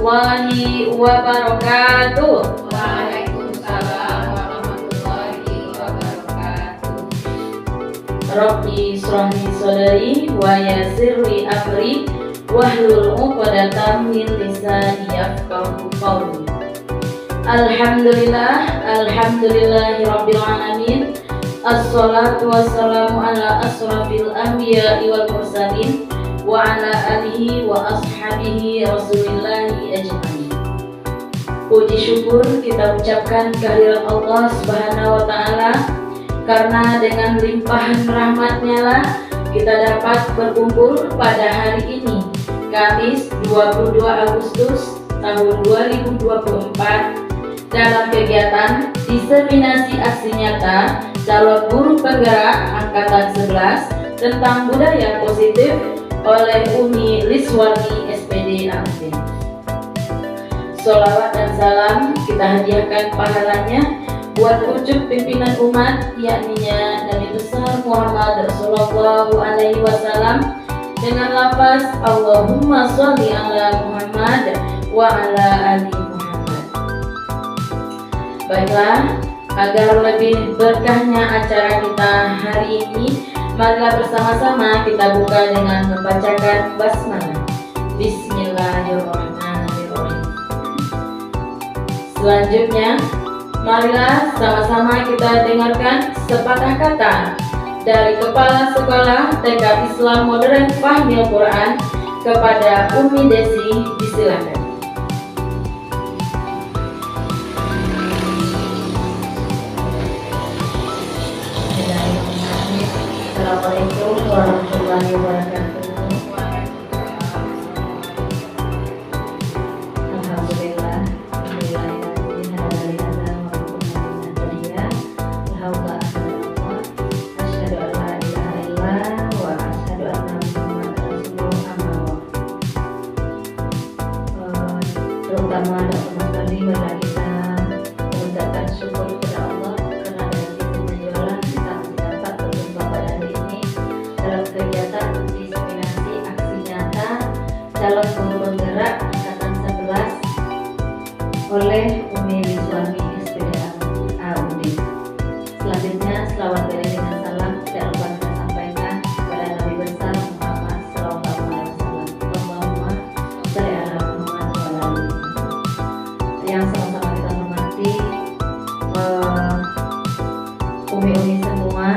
warahmatullahi wabarakatuh. Waalaikumsalam warahmatullahi wabarakatuh. Rabbi shrahli sadri wa yassirli amri wahlul 'uqdatam min lisani yafqahu qawli. Alhamdulillahi rabbil alamin. Assalatu wassalamu ala asrafil anbiya'i wal mursalin wa ala alihi wa ashabihi rasulillahi ajma'in. Puji syukur kita ucapkan kehadirat Allah Subhanahu wa taala, karena dengan limpahan rahmatnya lah kita dapat berkumpul pada hari ini, Kamis 22 Agustus tahun 2024, dalam kegiatan diseminasi aksi nyata calon guru penggerak angkatan 11 tentang budaya positif oleh Umi Liswarni SPD AUD. Sholawat dan salam kita hadiahkan pahalanya buat pucuk pimpinan umat, yakninya Nabi besar Muhammad Rasulullah SAW, dengan lafaz Allahumma sholli ala Muhammad wa ala ali Muhammad. Baiklah, agar lebih berkahnya acara kita hari ini, marilah bersama-sama kita buka dengan membacakan basmalah. Bismillahirrahmanirrahim. Selanjutnya, marilah sama-sama kita dengarkan sepatah kata dari Kepala Sekolah TK Islam Modern Fahmil Quran kepada Umi Desi. Disilakan. Assalamualaikum warahmatullahi wabarakatuh. Alhamdulillah, terutama dalam kali pada kita mengucapkan syukur kepada Allah karena dari penjualan kita dapat berjumpa pada hari ini dalam kegiatan diseminasi aksi nyata calon guru penggerak angkatan 11 oleh Umi Liswarni SPD AUD. Selanjutnya, selawat beri dengan salam tidak lupa kita sampaikan kepada Nabi besar Muhammad sallallahu alaihi wasallam. Allahumma sholli ala Muhammad wa ala ali Muhammad. Yang sama-sama kita hormati umi-umi semua,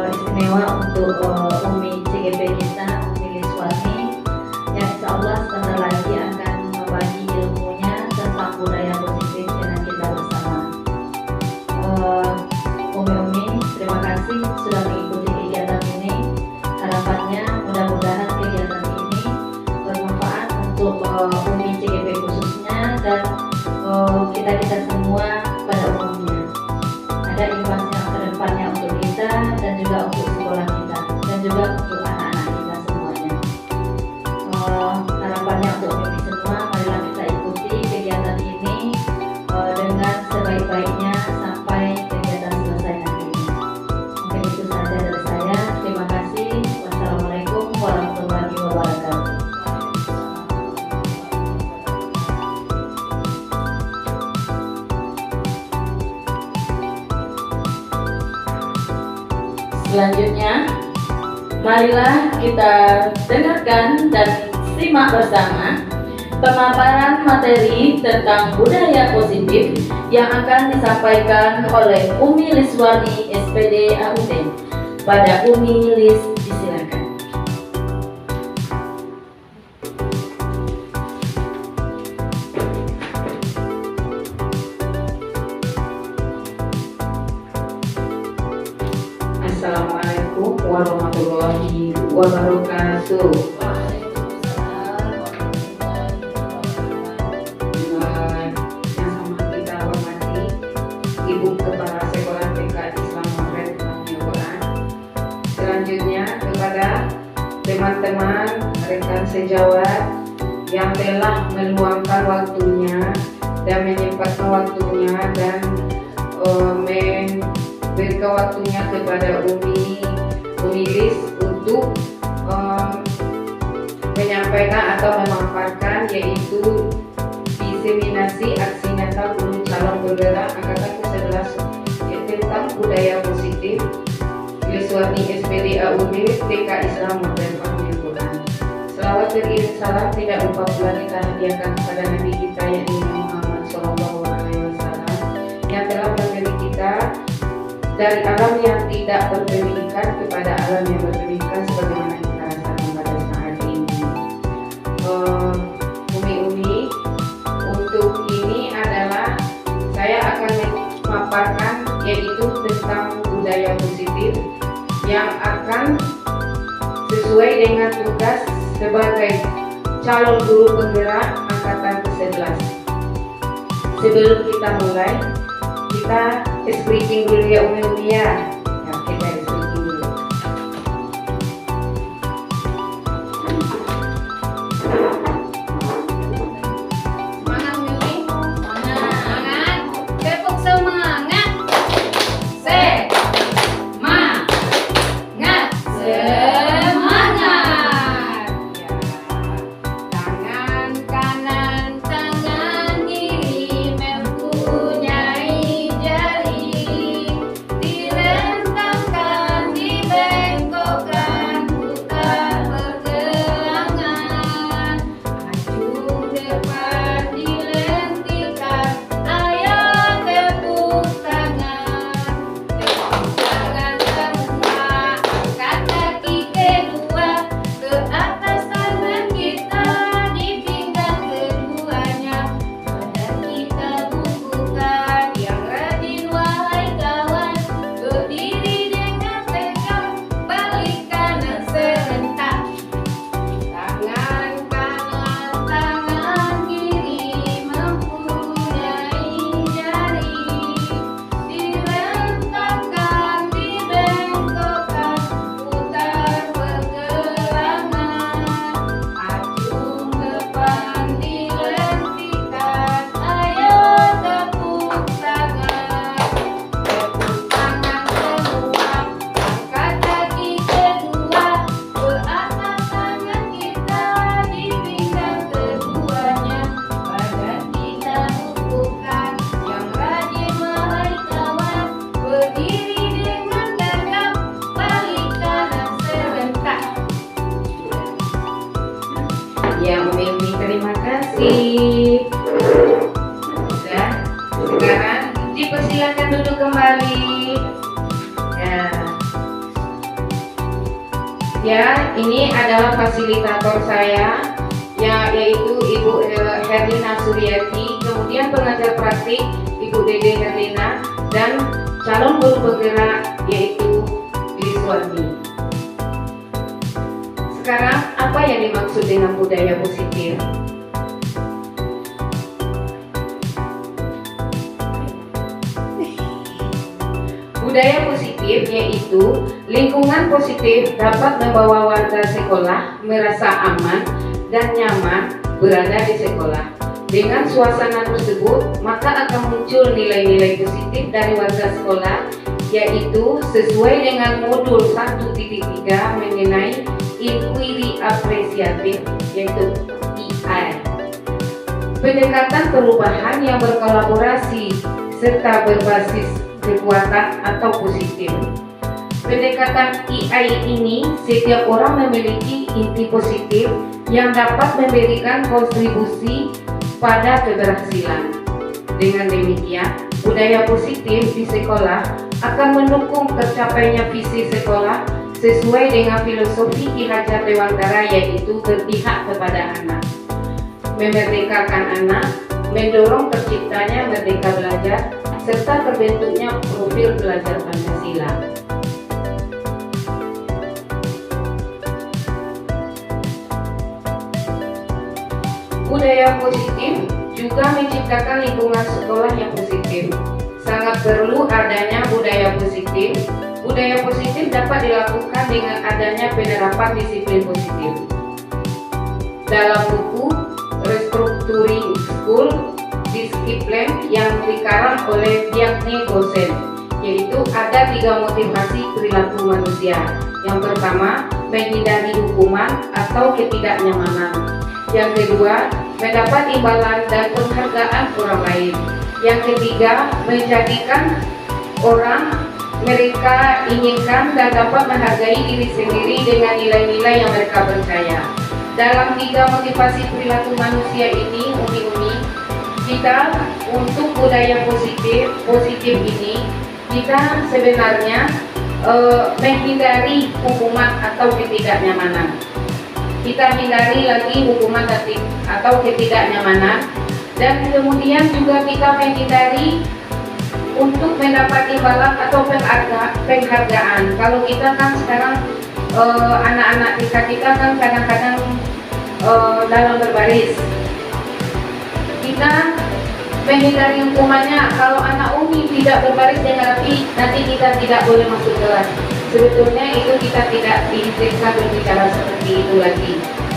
istimewa untuk Umi CGP kita, Umi Liswarni, yang insya Allah sebentar lagi akan membagi ilmunya tentang budaya positif dengan kita bersama. Umi-umi, terima kasih sudah mengikuti kegiatan ini. Harapannya mudah-mudahan kegiatan ini bermanfaat untuk Umi CGP khususnya dan kita semua pada umumnya. Ada imbasnya ke depannya untuk kita dan juga untuk sekolah kita dan juga untuk anak-anak kita semuanya. Harapannya untuk Umi semua, marilah kita ikuti kegiatan ini dengan sebaik-baiknya sampai kegiatan selesai nanti ini. Mungkin itu saja dari saya. Terima kasih. Wassalamualaikum warahmatullahi wabarakatuh. Selanjutnya, marilah kita dengarkan dan simak bersama pemaparan materi tentang budaya positif yang akan disampaikan oleh Umi Liswarni SPD AUD. Pada Umi Lis, disilakan. Assalamualaikum warahmatullahi wabarakatuh. Yang sama kita hormati Ibu Kepala Sekolah TK Islam Modern Fahmil Quran. Selanjutnya kepada teman-teman rekan sejawat yang telah meluangkan waktunya dan menyempatkan waktunya dan memberikan waktunya kepada Umi Lis untuk menyampaikan atau memaparkan, yaitu bergerak angkatan ke-11 tentang budaya positif. Liswarni SPD AUD TK Islam dan Fahmil Quran. Selawat beriring salam tidak lupa pula kita hadiahkan kepada Nabi kita yakni Muhammad SAW yang telah memberi kita dari alam yang tidak berpendidikan kepada alam yang berpendidikan sebagaimana kita rasakan pada saat ini. Umi-umi, untuk ini adalah saya akan memaparkan yaitu tentang budaya positif yang akan sesuai dengan tugas sebagai calon guru penggerak angkatan ke-11. Sebelum kita mulai, kita speaking dulu ya umi-umi ya. Ya, kita speaking dulu. Semangat umi, semangat, tepuk semangat, semangat, semangat. Tangan kanan, tangan kiri mempunyai jari, direntangkan, dibengkokkan, putar pergelangan, maju depan dilentikan, ayo tepuk tangan semua, angkat kaki kedua ke atas tangan kita di pinggang keduanya, badan kita bukukan, yang rajin wahai kawan, berdiri dengan tegak, balik kanan serentak. Tangan kanan, tangan kiri mempunyai jari, direntangkan, dibengkokkan, putar pergelangan, acung depan dilentikan, ayo tepuk tangan semua, angkat kaki kedua ke atas tangan kita di pinggang keduanya, badan kita bukukan, yang rajin wahai kawan, berdiri dengan tegak, balik kanan serentak. Ya umi-umi, terima kasih. Dan sekarang dipersilakan duduk kembali. Ya, ini adalah fasilitator saya, yaitu Ibu Herlina Suryati, kemudian pengajar praktik Ibu Dede Herlina, dan calon guru penggerak yaitu Liswarni. Sekarang, apa yang dimaksud dengan budaya positif? Budaya positif yaitu lingkungan positif dapat membawa warga sekolah merasa aman dan nyaman berada di sekolah. Dengan suasana tersebut, maka akan muncul nilai-nilai positif dari warga sekolah, yaitu sesuai dengan modul 1.3 mengenai inquiry apresiatif, yaitu EI. Pendekatan perubahan yang berkolaborasi serta berbasis kekuatan atau positif. Pendekatan EI ini, setiap orang memiliki inti positif yang dapat memberikan kontribusi pada keberhasilan. Dengan demikian, budaya positif di sekolah akan mendukung tercapainya visi sekolah sesuai dengan filosofi Ki Hajar Dewantara, yaitu berpihak kepada anak, memerdekakan anak, mendorong terciptanya merdeka belajar, serta terbentuknya profil pelajar Pancasila. Budaya positif juga menciptakan lingkungan sekolah yang positif. Sangat perlu adanya budaya positif. Budaya positif dapat dilakukan dengan adanya penerapan disiplin positif. Dalam buku Restructuring School Discipline yang dikarang oleh Bjarne Gosen, yaitu ada 3 motivasi perilaku manusia. Yang pertama, menghindari hukuman atau ketidaknyamanan. Yang kedua, mendapat imbalan dan penghargaan orang lain. Yang ketiga, menjadikan orang mereka inginkan dan dapat menghargai diri sendiri dengan nilai-nilai yang mereka percaya. Dalam 3 motivasi perilaku manusia ini, Umi-Umi, kita untuk budaya positif ini, kita sebenarnya menghindari hukuman atau ketidaknyamanan. Kita hindari lagi hukuman atau ketidaknyamanan, dan kemudian juga kita menghindari untuk mendapat imbalan atau penghargaan. Kalau kita kan sekarang anak-anak kita kan kadang-kadang dalam berbaris, kita menghindari hukumannya. Kalau anak Umi tidak berbaris dengan rapi, nanti kita tidak boleh masuk kelas. Sebetulnya itu kita tidak diizinkan berbicara seperti itu lagi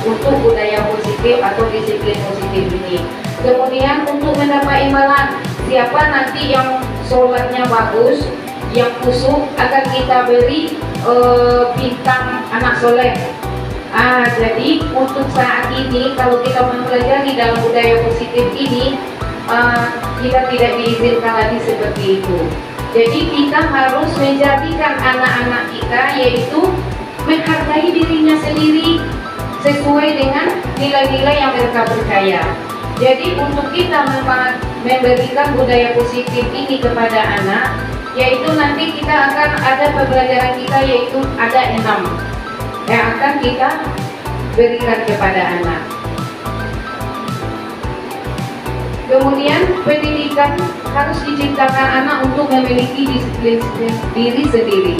untuk budaya positif atau disiplin positif ini. Kemudian untuk mendapat imbalan, siapa nanti yang sholatnya bagus, yang khusyuk, akan kita beri bintang anak soleh. Jadi untuk saat ini kalau kita mempelajari dalam budaya positif ini, kita tidak diizinkan lagi seperti itu. Jadi kita harus menjadikan anak-anak kita yaitu menghargai dirinya sendiri sesuai dengan nilai-nilai yang mereka percaya. Jadi untuk kita memberikan budaya positif ini kepada anak, yaitu nanti kita akan ada pembelajaran kita yaitu ada 6 yang akan kita berikan kepada anak. Kemudian pendidikan harus diciptakan anak untuk memiliki disiplin diri sendiri,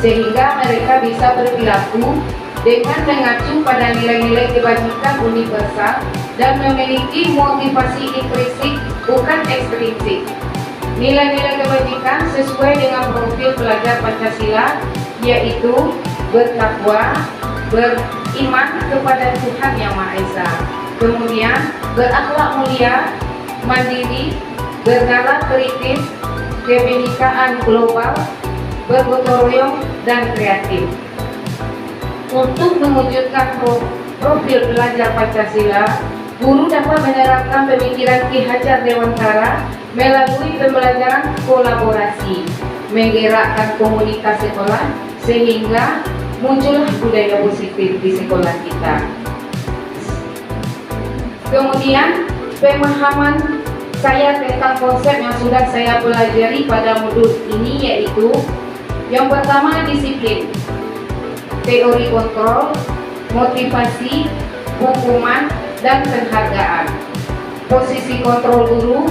sehingga mereka bisa berperilaku dengan mengacu pada nilai-nilai kebajikan universal dan memiliki motivasi intrinsik bukan ekstrinsik. Nilai-nilai kebajikan sesuai dengan profil pelajar Pancasila, yaitu bertakwa, beriman kepada Tuhan Yang Maha Esa, kemudian berakhlak mulia, mandiri, bernalar kritis, kebinekaan global, bergotong royong, dan kreatif. Untuk mewujudkan profil pelajar Pancasila, guru dapat menerapkan pemikiran Ki Hajar Dewantara melalui pembelajaran kolaborasi, menggerakkan komunitas sekolah sehingga muncullah budaya positif di sekolah kita. Kemudian pemahaman saya tentang konsep yang sudah saya pelajari pada modul ini yaitu yang pertama disiplin, teori kontrol, motivasi, hukuman, dan penghargaan. Posisi kontrol guru,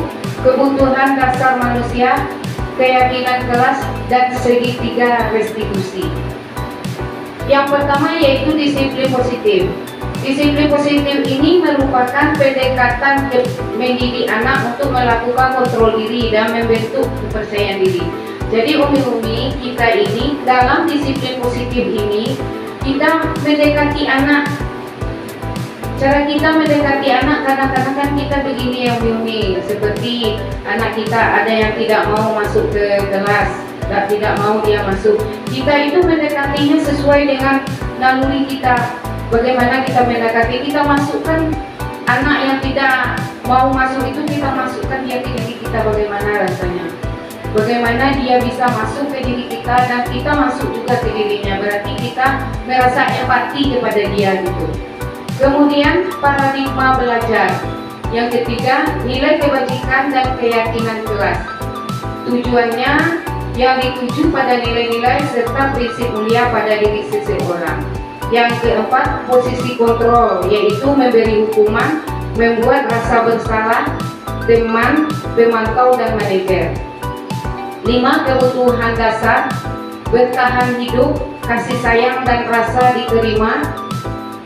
kebutuhan dasar manusia, keyakinan kelas, dan segitiga restitusi. Yang pertama yaitu disiplin positif. Disiplin positif ini merupakan pendekatan mendidik anak untuk melakukan kontrol diri dan membentuk kepercayaan diri. Jadi umi-umi kita ini dalam disiplin positif ini kita mendekati anak. Cara kita mendekati anak kadang-kadang kan kita begini ya umi-umi, seperti anak kita ada yang tidak mau masuk ke kelas, tidak mau dia masuk. Kita itu mendekatinya sesuai dengan naluri kita. Bagaimana kita mendekati, kita masukkan anak yang tidak mau masuk itu, kita masukkan dia ke diri kita, bagaimana rasanya, bagaimana dia bisa masuk ke diri kita dan kita masuk juga ke dirinya, berarti kita merasa empati kepada dia gitu. Kemudian paradigma belajar. Yang ketiga, nilai kebajikan dan keyakinan kelas. Tujuannya yang dituju pada nilai-nilai serta prinsip mulia pada diri seseorang. Yang keempat, posisi kontrol, yaitu memberi hukuman, membuat rasa bersalah, teman, pemantau, dan manajer. 5. Kebutuhan dasar, bertahan hidup, kasih sayang dan rasa diterima,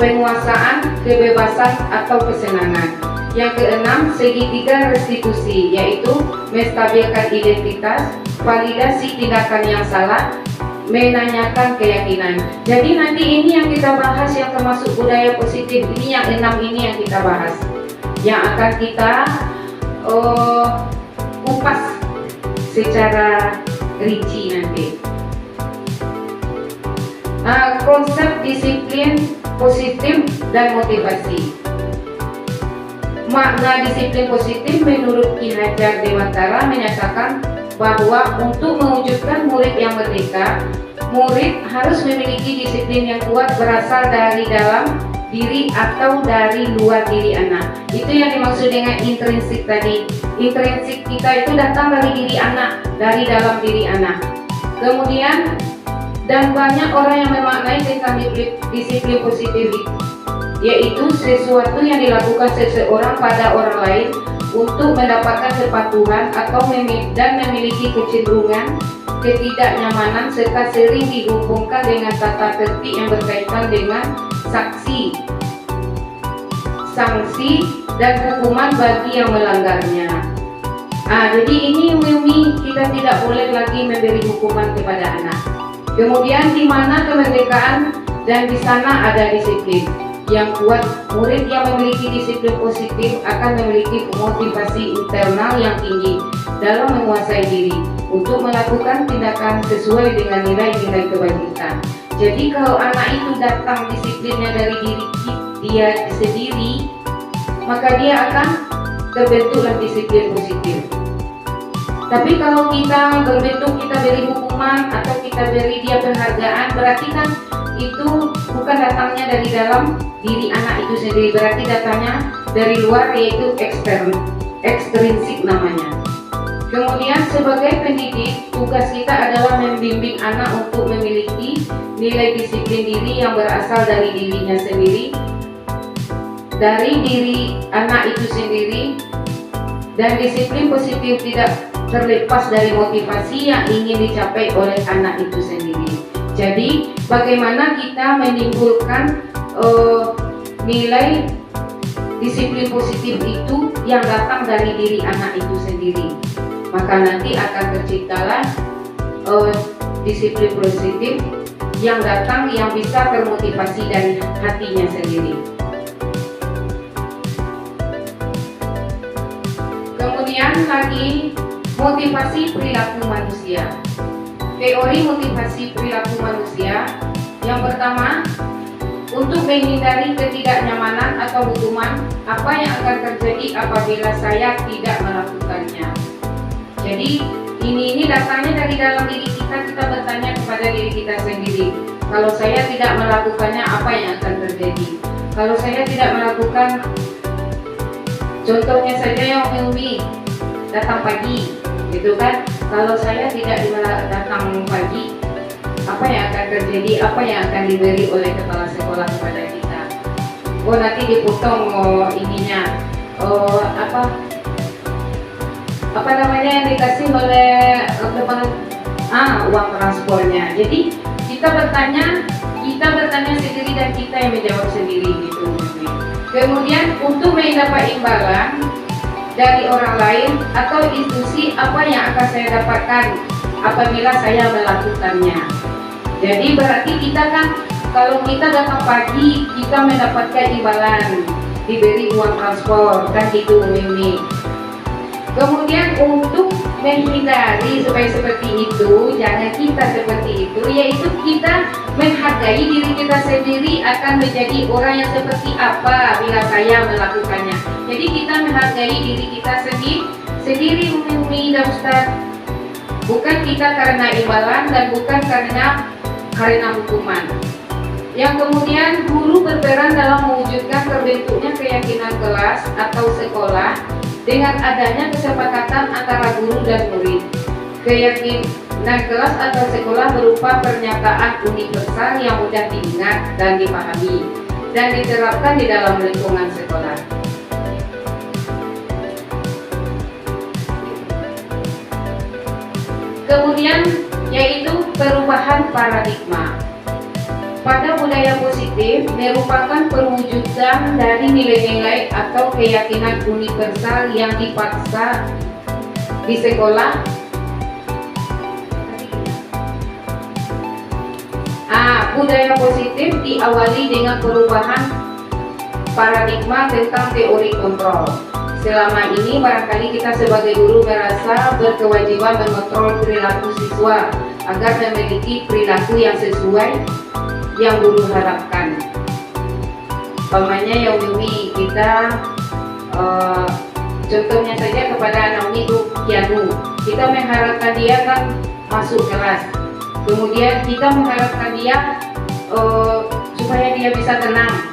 penguasaan, kebebasan atau kesenangan. Yang keenam, segitiga restitusi, yaitu menstabilkan identitas, validasi tindakan yang salah, menanyakan keyakinan. Jadi nanti ini yang kita bahas yang termasuk budaya positif ini, yang 6 ini yang kita bahas, yang akan kita kupas secara rinci nanti. Konsep disiplin positif dan motivasi. makna disiplin positif menurut Ki Hajar Dewantara menyatakan bahwa untuk mewujudkan murid yang merdeka, murid harus memiliki disiplin yang kuat berasal dari dalam diri atau dari luar diri anak. Itu yang dimaksud dengan intrinsik tadi. Intrinsik kita itu datang dari diri anak, dari dalam diri anak. Kemudian, dan banyak orang yang memaknai tentang disiplin positif, yaitu sesuatu yang dilakukan seseorang pada orang lain untuk mendapatkan kepatuhan atau dan memiliki kecenderungan ketidaknyamanan serta sering dihubungkan dengan tata tertib yang berkaitan dengan sanksi dan hukuman bagi yang melanggarnya. Jadi ini Umi, kita tidak boleh lagi memberi hukuman kepada anak. Kemudian di mana kemerdekaan dan di sana ada disiplin yang kuat. Murid yang memiliki disiplin positif akan memiliki motivasi internal yang tinggi dalam menguasai diri untuk melakukan tindakan sesuai dengan nilai-nilai kebaikan. Jadi kalau anak itu datang disiplinnya dari diri dia sendiri, maka dia akan terbentuklah disiplin positif. Tapi kalau kita beri hukuman atau kita beri dia penghargaan, berarti kan itu bukan datangnya dari dalam diri anak itu sendiri, berarti datangnya dari luar, yaitu ekstrinsik namanya. Kemudian sebagai pendidik, tugas kita adalah membimbing anak untuk memiliki nilai disiplin diri yang berasal dari dirinya sendiri, dari diri anak itu sendiri, dan disiplin positif tidak terlepas dari motivasi yang ingin dicapai oleh anak itu sendiri. Jadi bagaimana kita menimbulkan nilai disiplin positif itu yang datang dari diri anak itu sendiri, maka nanti akan terciptalah disiplin positif yang datang yang bisa termotivasi dari hatinya sendiri. Kemudian lagi motivasi perilaku manusia. Teori motivasi perilaku manusia yang pertama, untuk menghindari ketidaknyamanan atau hukuman, apa yang akan terjadi apabila saya tidak melakukannya. Jadi ini datangnya dari dalam diri kita bertanya kepada diri kita sendiri, kalau saya tidak melakukannya apa yang akan terjadi. Kalau saya tidak melakukan, contohnya saja yang Umi datang pagi, gitu kan? Kalau saya tidak datang pagi, apa yang akan terjadi? Apa yang akan diberi oleh kepala sekolah kepada kita? Nanti dipotong apa namanya yang dikasih oleh uang transportnya. Jadi kita bertanya sendiri dan kita yang menjawab sendiri gitu. Kemudian untuk mendapat imbalan dari orang lain atau institusi, apa yang akan saya dapatkan apabila saya melakukannya. Jadi berarti kita kan, kalau kita datang pagi, kita mendapatkan imbalan, diberi uang transport, kan gitu Umi. Kemudian untuk menghindari supaya seperti itu, jangan kita seperti itu, yaitu kita menghargai diri kita sendiri akan menjadi orang yang seperti apa bila saya melakukannya. Jadi kita menghargai diri kita sendiri Umi dan Ustaz. Bukan kita karena imbalan dan bukan karena hukuman. Yang kemudian guru berperan dalam mewujudkan terbentuknya keyakinan kelas atau sekolah dengan adanya kesepakatan antara guru dan murid. Keyakinan kelas atau sekolah berupa pernyataan universal yang mudah diingat dan dipahami dan diterapkan di dalam lingkungan sekolah. Kemudian yaitu perubahan paradigma. Pada budaya positif merupakan perwujudan dari nilai-nilai atau keyakinan universal yang dipaksa di sekolah. Budaya positif diawali dengan perubahan paradigma tentang teori kontrol. Selama ini barangkali kita sebagai guru merasa berkewajiban mengontrol perilaku siswa agar memiliki perilaku yang sesuai yang guru harapkan. Umpamanya ya Umi, kita Contohnya saja kepada anak itu piano, kita mengharapkan dia kan masuk kelas, kemudian kita mengharapkan dia supaya dia bisa tenang.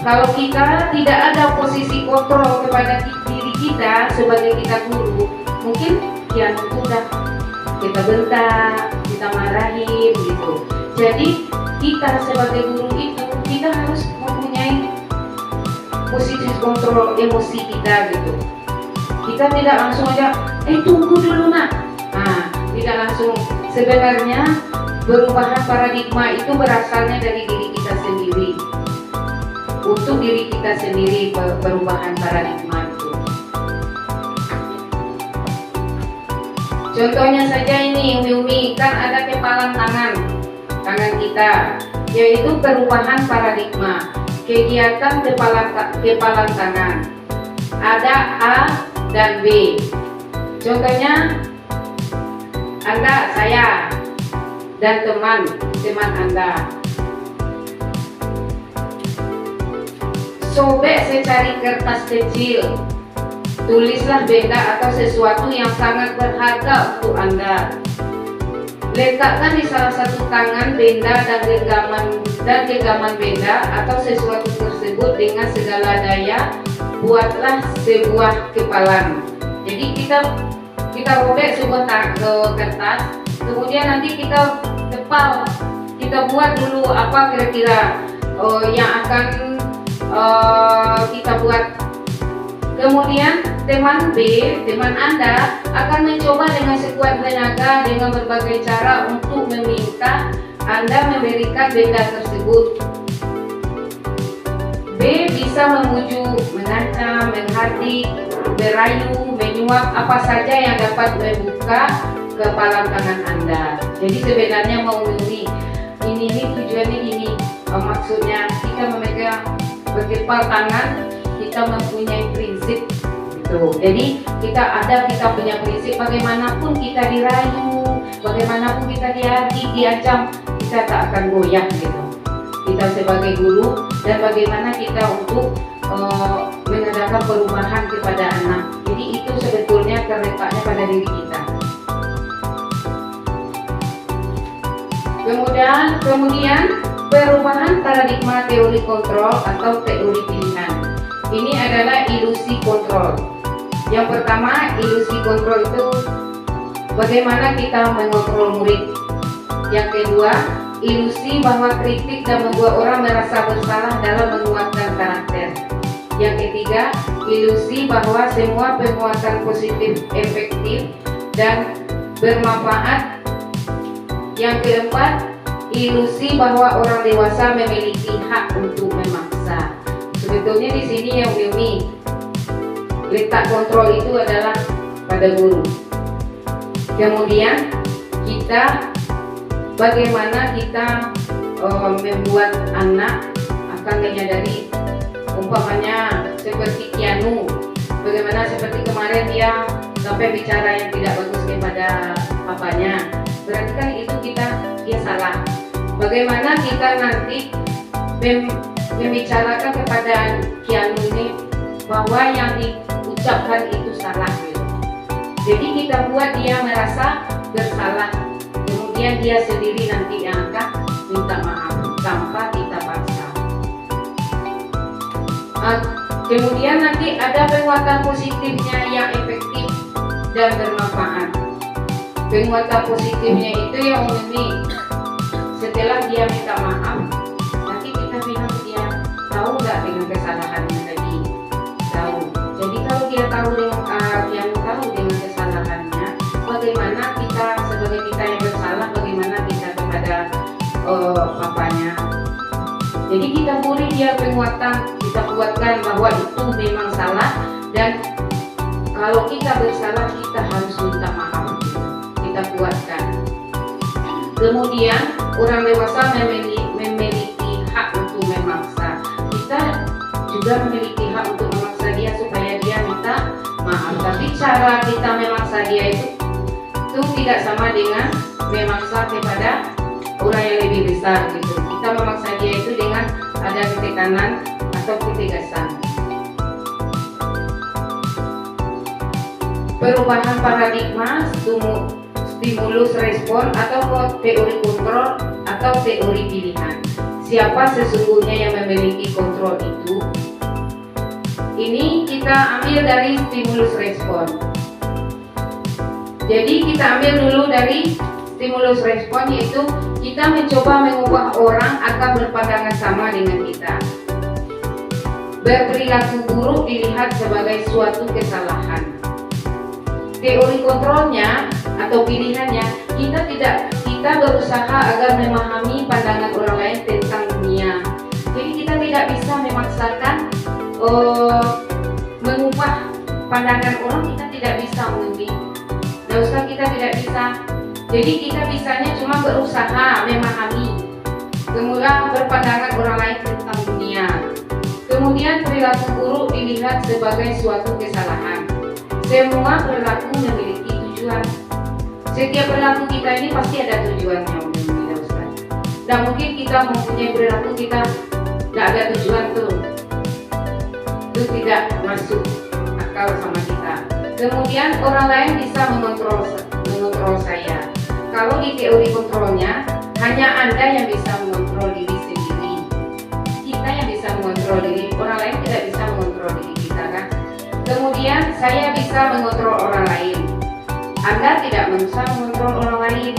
Kalau kita tidak ada posisi kontrol kepada diri kita sebagai kita guru, mungkin piano itu udah kita bentak, kita marahin gitu. Jadi kita sebagai guru itu kita harus mempunyai posisi kontrol emosi kita gitu. Kita tidak langsung aja, tunggu dulu nak. Nah, tidak langsung. Sebenarnya perubahan paradigma itu berasalnya dari diri kita sendiri. Untuk diri kita sendiri perubahan paradigma itu. Contohnya saja ini Umi, kan ada kepalan tangan kita, yaitu perubahan paradigma. Kegiatan kepalan tangan ada A dan B. Contohnya Anda, saya, dan teman Anda. Sobek secari kertas kecil, tulislah benda atau sesuatu yang sangat berharga untuk Anda. Letakkan di salah satu tangan benda dan genggaman benda atau sesuatu tersebut dengan segala daya. Buatlah sebuah kepalan. Jadi kita robek sebuah kertas, kemudian nanti kita tepal. Kita buat dulu apa kira-kira yang akan kita buat. Kemudian teman Anda akan mencoba dengan sekuat tenaga dengan berbagai cara untuk meminta Anda memberikan benda tersebut. B bisa memujuk, mengancam, menghardik, merayu, menyuap, apa saja yang dapat membuka kepalan tangan Anda. Jadi sebenarnya mau ini tujuannya ini, maksudnya kita memegang berkepal tangan, kita mempunyai prinsip gitu. Jadi kita punya prinsip, bagaimanapun kita dirayu, bagaimanapun kita diancam, kita tak akan goyah gitu. Kita sebagai guru, dan bagaimana kita untuk mengadakan perubahan kepada anak. Jadi itu sebetulnya terletaknya pada diri kita. Kemudian perubahan paradigma teori kontrol atau teori pilihan. Ini adalah ilusi kontrol. Yang pertama, ilusi kontrol itu bagaimana kita mengontrol murid. Yang kedua, ilusi bahwa kritik dan membuat orang merasa bersalah dalam menguatkan karakter. Yang ketiga, ilusi bahwa semua penguatan positif efektif dan bermanfaat. Yang keempat, ilusi bahwa orang dewasa memiliki hak untuk memaksa. Sebetulnya di sini yang Umi, letak kontrol itu adalah pada guru. Kemudian bagaimana kita membuat anak akan menyadari, umpamanya seperti Kianu, bagaimana seperti kemarin dia sampai bicara yang tidak bagus kepada papanya, berarti kan itu dia salah. Bagaimana kita nanti membicarakan kepada Kianu ini bahwa yang diucapkan itu salah gitu. Jadi kita buat dia merasa bersalah, kemudian dia sendiri nanti yang akan minta maaf tanpa kita paksa. Kemudian nanti ada penguatan positifnya yang efektif dan bermanfaat. Penguatan positifnya itu yang umum, setelah dia minta maaf, nanti kita bilang dia tahu nggak dengan kesalahannya tadi. Tahu. Jadi kalau dia tahu dengan kesalahannya, bagaimana kita sebagai kita yang bersalah, bagaimana kita kepada papanya. Jadi kita beri dia penguatan, kita kuatkan bahwa itu memang salah, dan kalau kita bersalah kita harus minta maaf. Kita kuatkan. Kemudian orang dewasa memiliki hak untuk memaksa. Kita juga memiliki hak untuk memaksa dia supaya dia minta maaf. Tapi cara kita memaksa dia itu tidak sama dengan memaksa kepada orang yang lebih besar gitu. Kita memaksa dia itu dengan ada ketekanan atau ketegasan. perubahan paradigma, stimulus respon, atau teori kontrol atau teori pilihan. Siapa sesungguhnya yang memiliki kontrol itu? Ini kita ambil dari stimulus respon. Jadi kita ambil dulu dari stimulus respon, yaitu kita mencoba mengubah orang agar berpandangan sama dengan kita. Berperilaku buruk dilihat sebagai suatu kesalahan. Teori kontrolnya atau pilihannya, kita berusaha agar memahami pandangan orang lain tentang dunia. Jadi kita tidak bisa memaksakan mengubah pandangan orang, kita tidak bisa mengerti. Kita tidak bisa. Jadi kita bisanya cuma berusaha memahami, kemudian berpandangan orang lain tentang dunia. Kemudian perilaku buruk dilihat sebagai suatu kesalahan. Semua perilaku memiliki tujuan. Setiap perilaku kita ini pasti ada tujuannya, Ustaz. Dan mungkin kita mempunyai perilaku kita tidak ada tujuan tuh. Itu tidak masuk akal sama kita. Kemudian orang lain bisa mengontrol saya. Kalau di teori kontrolnya, hanya Anda yang bisa mengontrol diri sendiri. Kita yang bisa mengontrol diri, orang lain tidak bisa mengontrol diri kita, kan? Kemudian saya bisa mengontrol orang lain. Anda tidak bisa mengontrol orang lain.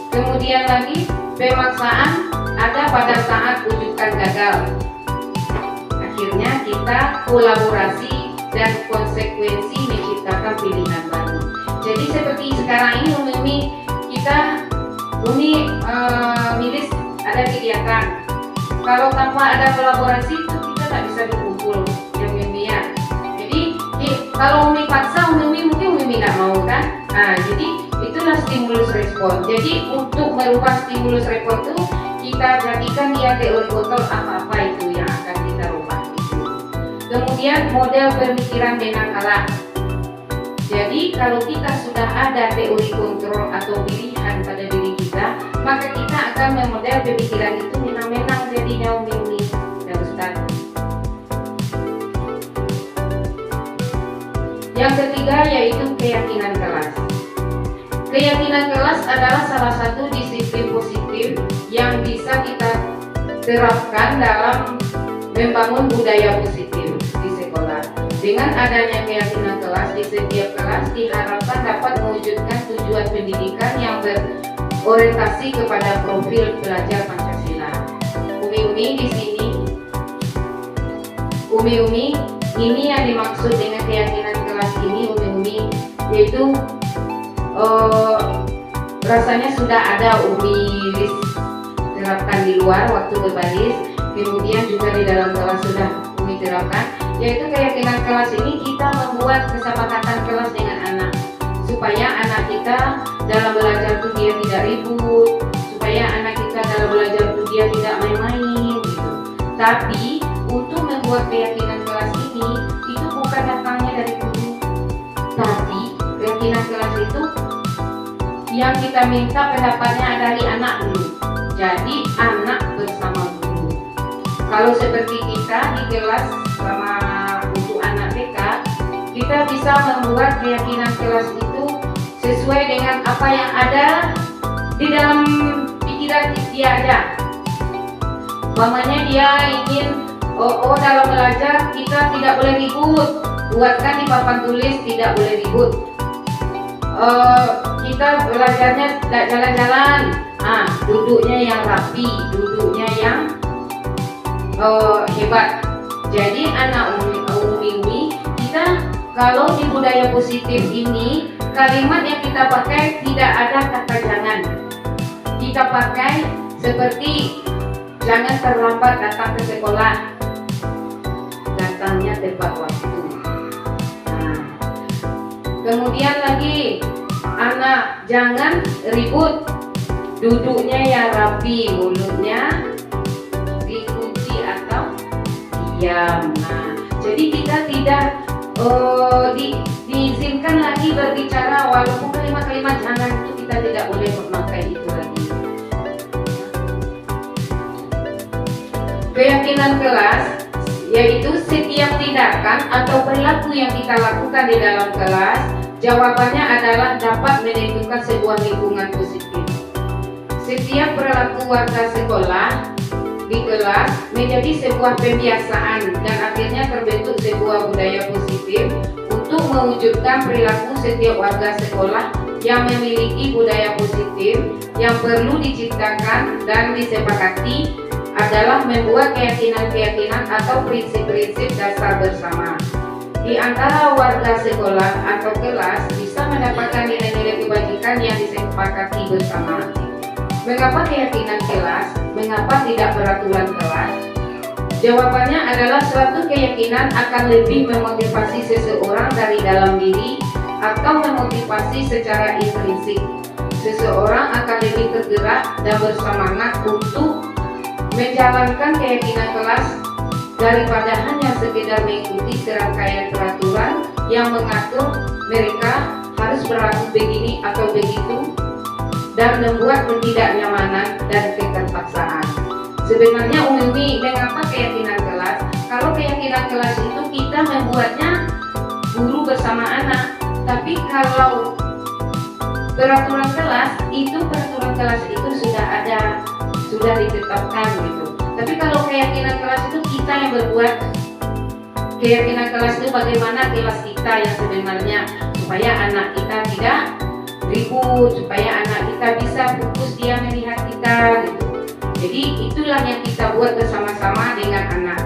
Kemudian lagi, pemaksaan ada pada saat rujukan gagal. Akhirnya kita kolaborasi dan konsekuensi menciptakan pilihan baru. Jadi seperti sekarang ini milis ada kegiatan. Kalau tanpa ada kolaborasi itu kita tak bisa berkumpul yang ya. Jadi kalau Umi paksa, mungkin Umi tidak mau, kan? Nah, jadi itulah stimulus respon. Jadi untuk merubah stimulus respon itu kita perhatikan dia teori kontrol apa itu yang akan kita rubah. Kemudian model pemikiran benang-kalah. Jadi kalau kita sudah ada teori kontrol atau pilihan pada diri kita, maka kita akan memodel pemikiran itu menang-menang jadinya Umi dan Ustaz. Yang ketiga yaitu keyakinan kelas. Keyakinan kelas adalah salah satu disiplin positif yang bisa kita terapkan dalam membangun budaya positif di sekolah. Dengan adanya keyakinan kelas di setiap kelas diharapkan dapat mewujudkan tujuan pendidikan yang berorientasi kepada profil pelajar Pancasila. Umi di sini, Umi ini yang dimaksud dengan keyakinan kelas ini, Umi yaitu rasanya sudah ada Umi terapkan di luar waktu berbaris, kemudian juga di dalam kelas sudah Umi terapkan, yaitu keyakinan kelas ini kita membuat kesepakatan kelas dengan anak supaya anak kita dalam belajar itu dia tidak ribut, supaya anak kita dalam belajar itu dia tidak main-main gitu. Tapi untuk membuat keyakinan kelas ini itu bukan datangnya dari guru, tapi keyakinan kelas itu yang kita minta pendapatnya dari anak dulu. Jadi anak bersama guru. Kalau seperti kita di kelas sama untuk anak TK, kita bisa membuat keyakinan kelas itu sesuai dengan apa yang ada di dalam pikiran dia aja. Mamanya dia ingin dalam belajar kita tidak boleh ribut, buatkan di papan tulis tidak boleh ribut. Kita belajarnya tidak jalan-jalan, duduknya yang rapi, duduknya yang hebat. Jadi anak Umi kita kalau di budaya positif ini kalimat yang kita pakai tidak ada kata jangan. Kita pakai seperti jangan terlambat datang ke sekolah, datangnya tepat waktu. Kemudian lagi anak jangan ribut, duduknya yang rapi, mulutnya dikunci atau diam. Jadi kita tidak diizinkan lagi berbicara, walaupun kalimat-kalimat jangan itu kita tidak boleh memakai itu lagi. Keyakinan kelas yaitu setiap tindakan atau perilaku yang kita lakukan di dalam kelas, jawabannya adalah dapat menentukan sebuah lingkungan positif. Setiap perilaku warga sekolah di kelas menjadi sebuah pembiasaan dan akhirnya terbentuk sebuah budaya positif untuk mewujudkan perilaku setiap warga sekolah yang memiliki budaya positif. Yang perlu diciptakan dan disepakati adalah membuat keyakinan-keyakinan atau prinsip-prinsip dasar bersama. Di antara warga sekolah atau kelas bisa mendapatkan nilai-nilai kebajikan yang disepakati bersama. Mengapa keyakinan kelas? Mengapa tidak peraturan kelas? Jawabannya adalah suatu keyakinan akan lebih memotivasi seseorang dari dalam diri atau memotivasi secara intrinsik. Seseorang akan lebih tergerak dan bersemangat untuk menjalankan keyakinan kelas daripada hanya sekedar mengikuti serangkaian peraturan yang mengatur mereka harus berlaku begini atau begitu dan membuat ketidaknyamanan dan keterpaksaan. Sebenarnya umumi mengapa keyakinan kelas? Kalau keyakinan kelas itu kita membuatnya guru bersama anak, tapi kalau peraturan kelas itu sudah ada, sudah ditetapkan gitu. Tapi kalau keyakinan kelas itu kita yang berbuat. Keyakinan kelas itu bagaimana kelas kita yang sebenarnya supaya anak kita tidak ribut, supaya anak kita bisa fokus dia melihat kita gitu. Jadi itulah yang kita buat bersama-sama dengan anak.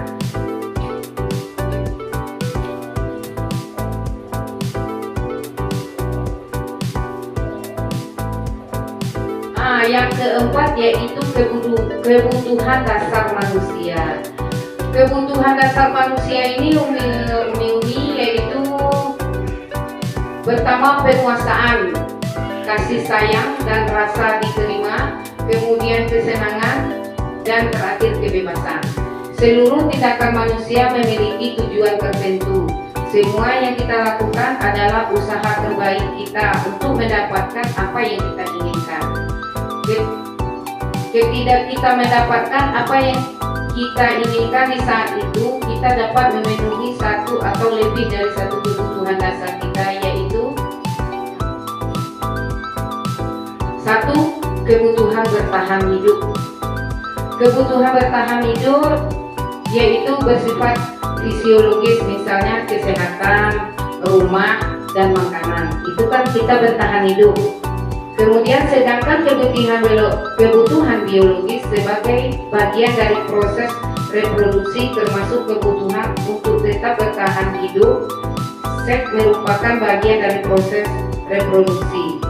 Yang keempat yaitu kebutuhan dasar manusia. Kebutuhan dasar manusia ini umumi yaitu pertama penguasaan, kasih sayang dan rasa diterima, kemudian kesenangan, dan terakhir kebebasan. Seluruh tindakan manusia memiliki tujuan tertentu. Semua yang kita lakukan adalah usaha terbaik kita untuk mendapatkan apa yang kita inginkan. Ketika kita mendapatkan apa yang kita inginkan di saat itu, kita dapat memenuhi satu atau lebih dari satu kebutuhan dasar kita, yaitu satu, kebutuhan bertahan hidup. Kebutuhan bertahan hidup yaitu bersifat fisiologis, misalnya kesehatan, rumah, dan makanan. Itu kan kita bertahan hidup. Kemudian sedangkan kebutuhan biologis sebagai bagian dari proses reproduksi termasuk kebutuhan untuk tetap bertahan hidup, seks merupakan bagian dari proses reproduksi.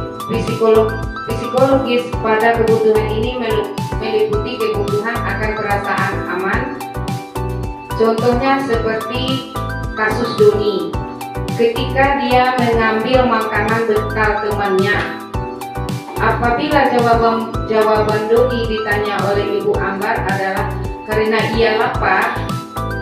Psikologis pada kebutuhan ini meliputi kebutuhan akan perasaan aman. Contohnya seperti kasus Doni, ketika dia mengambil makanan bekal temannya. Apabila jawaban Doni ditanya oleh Ibu Ambar adalah karena ia lapar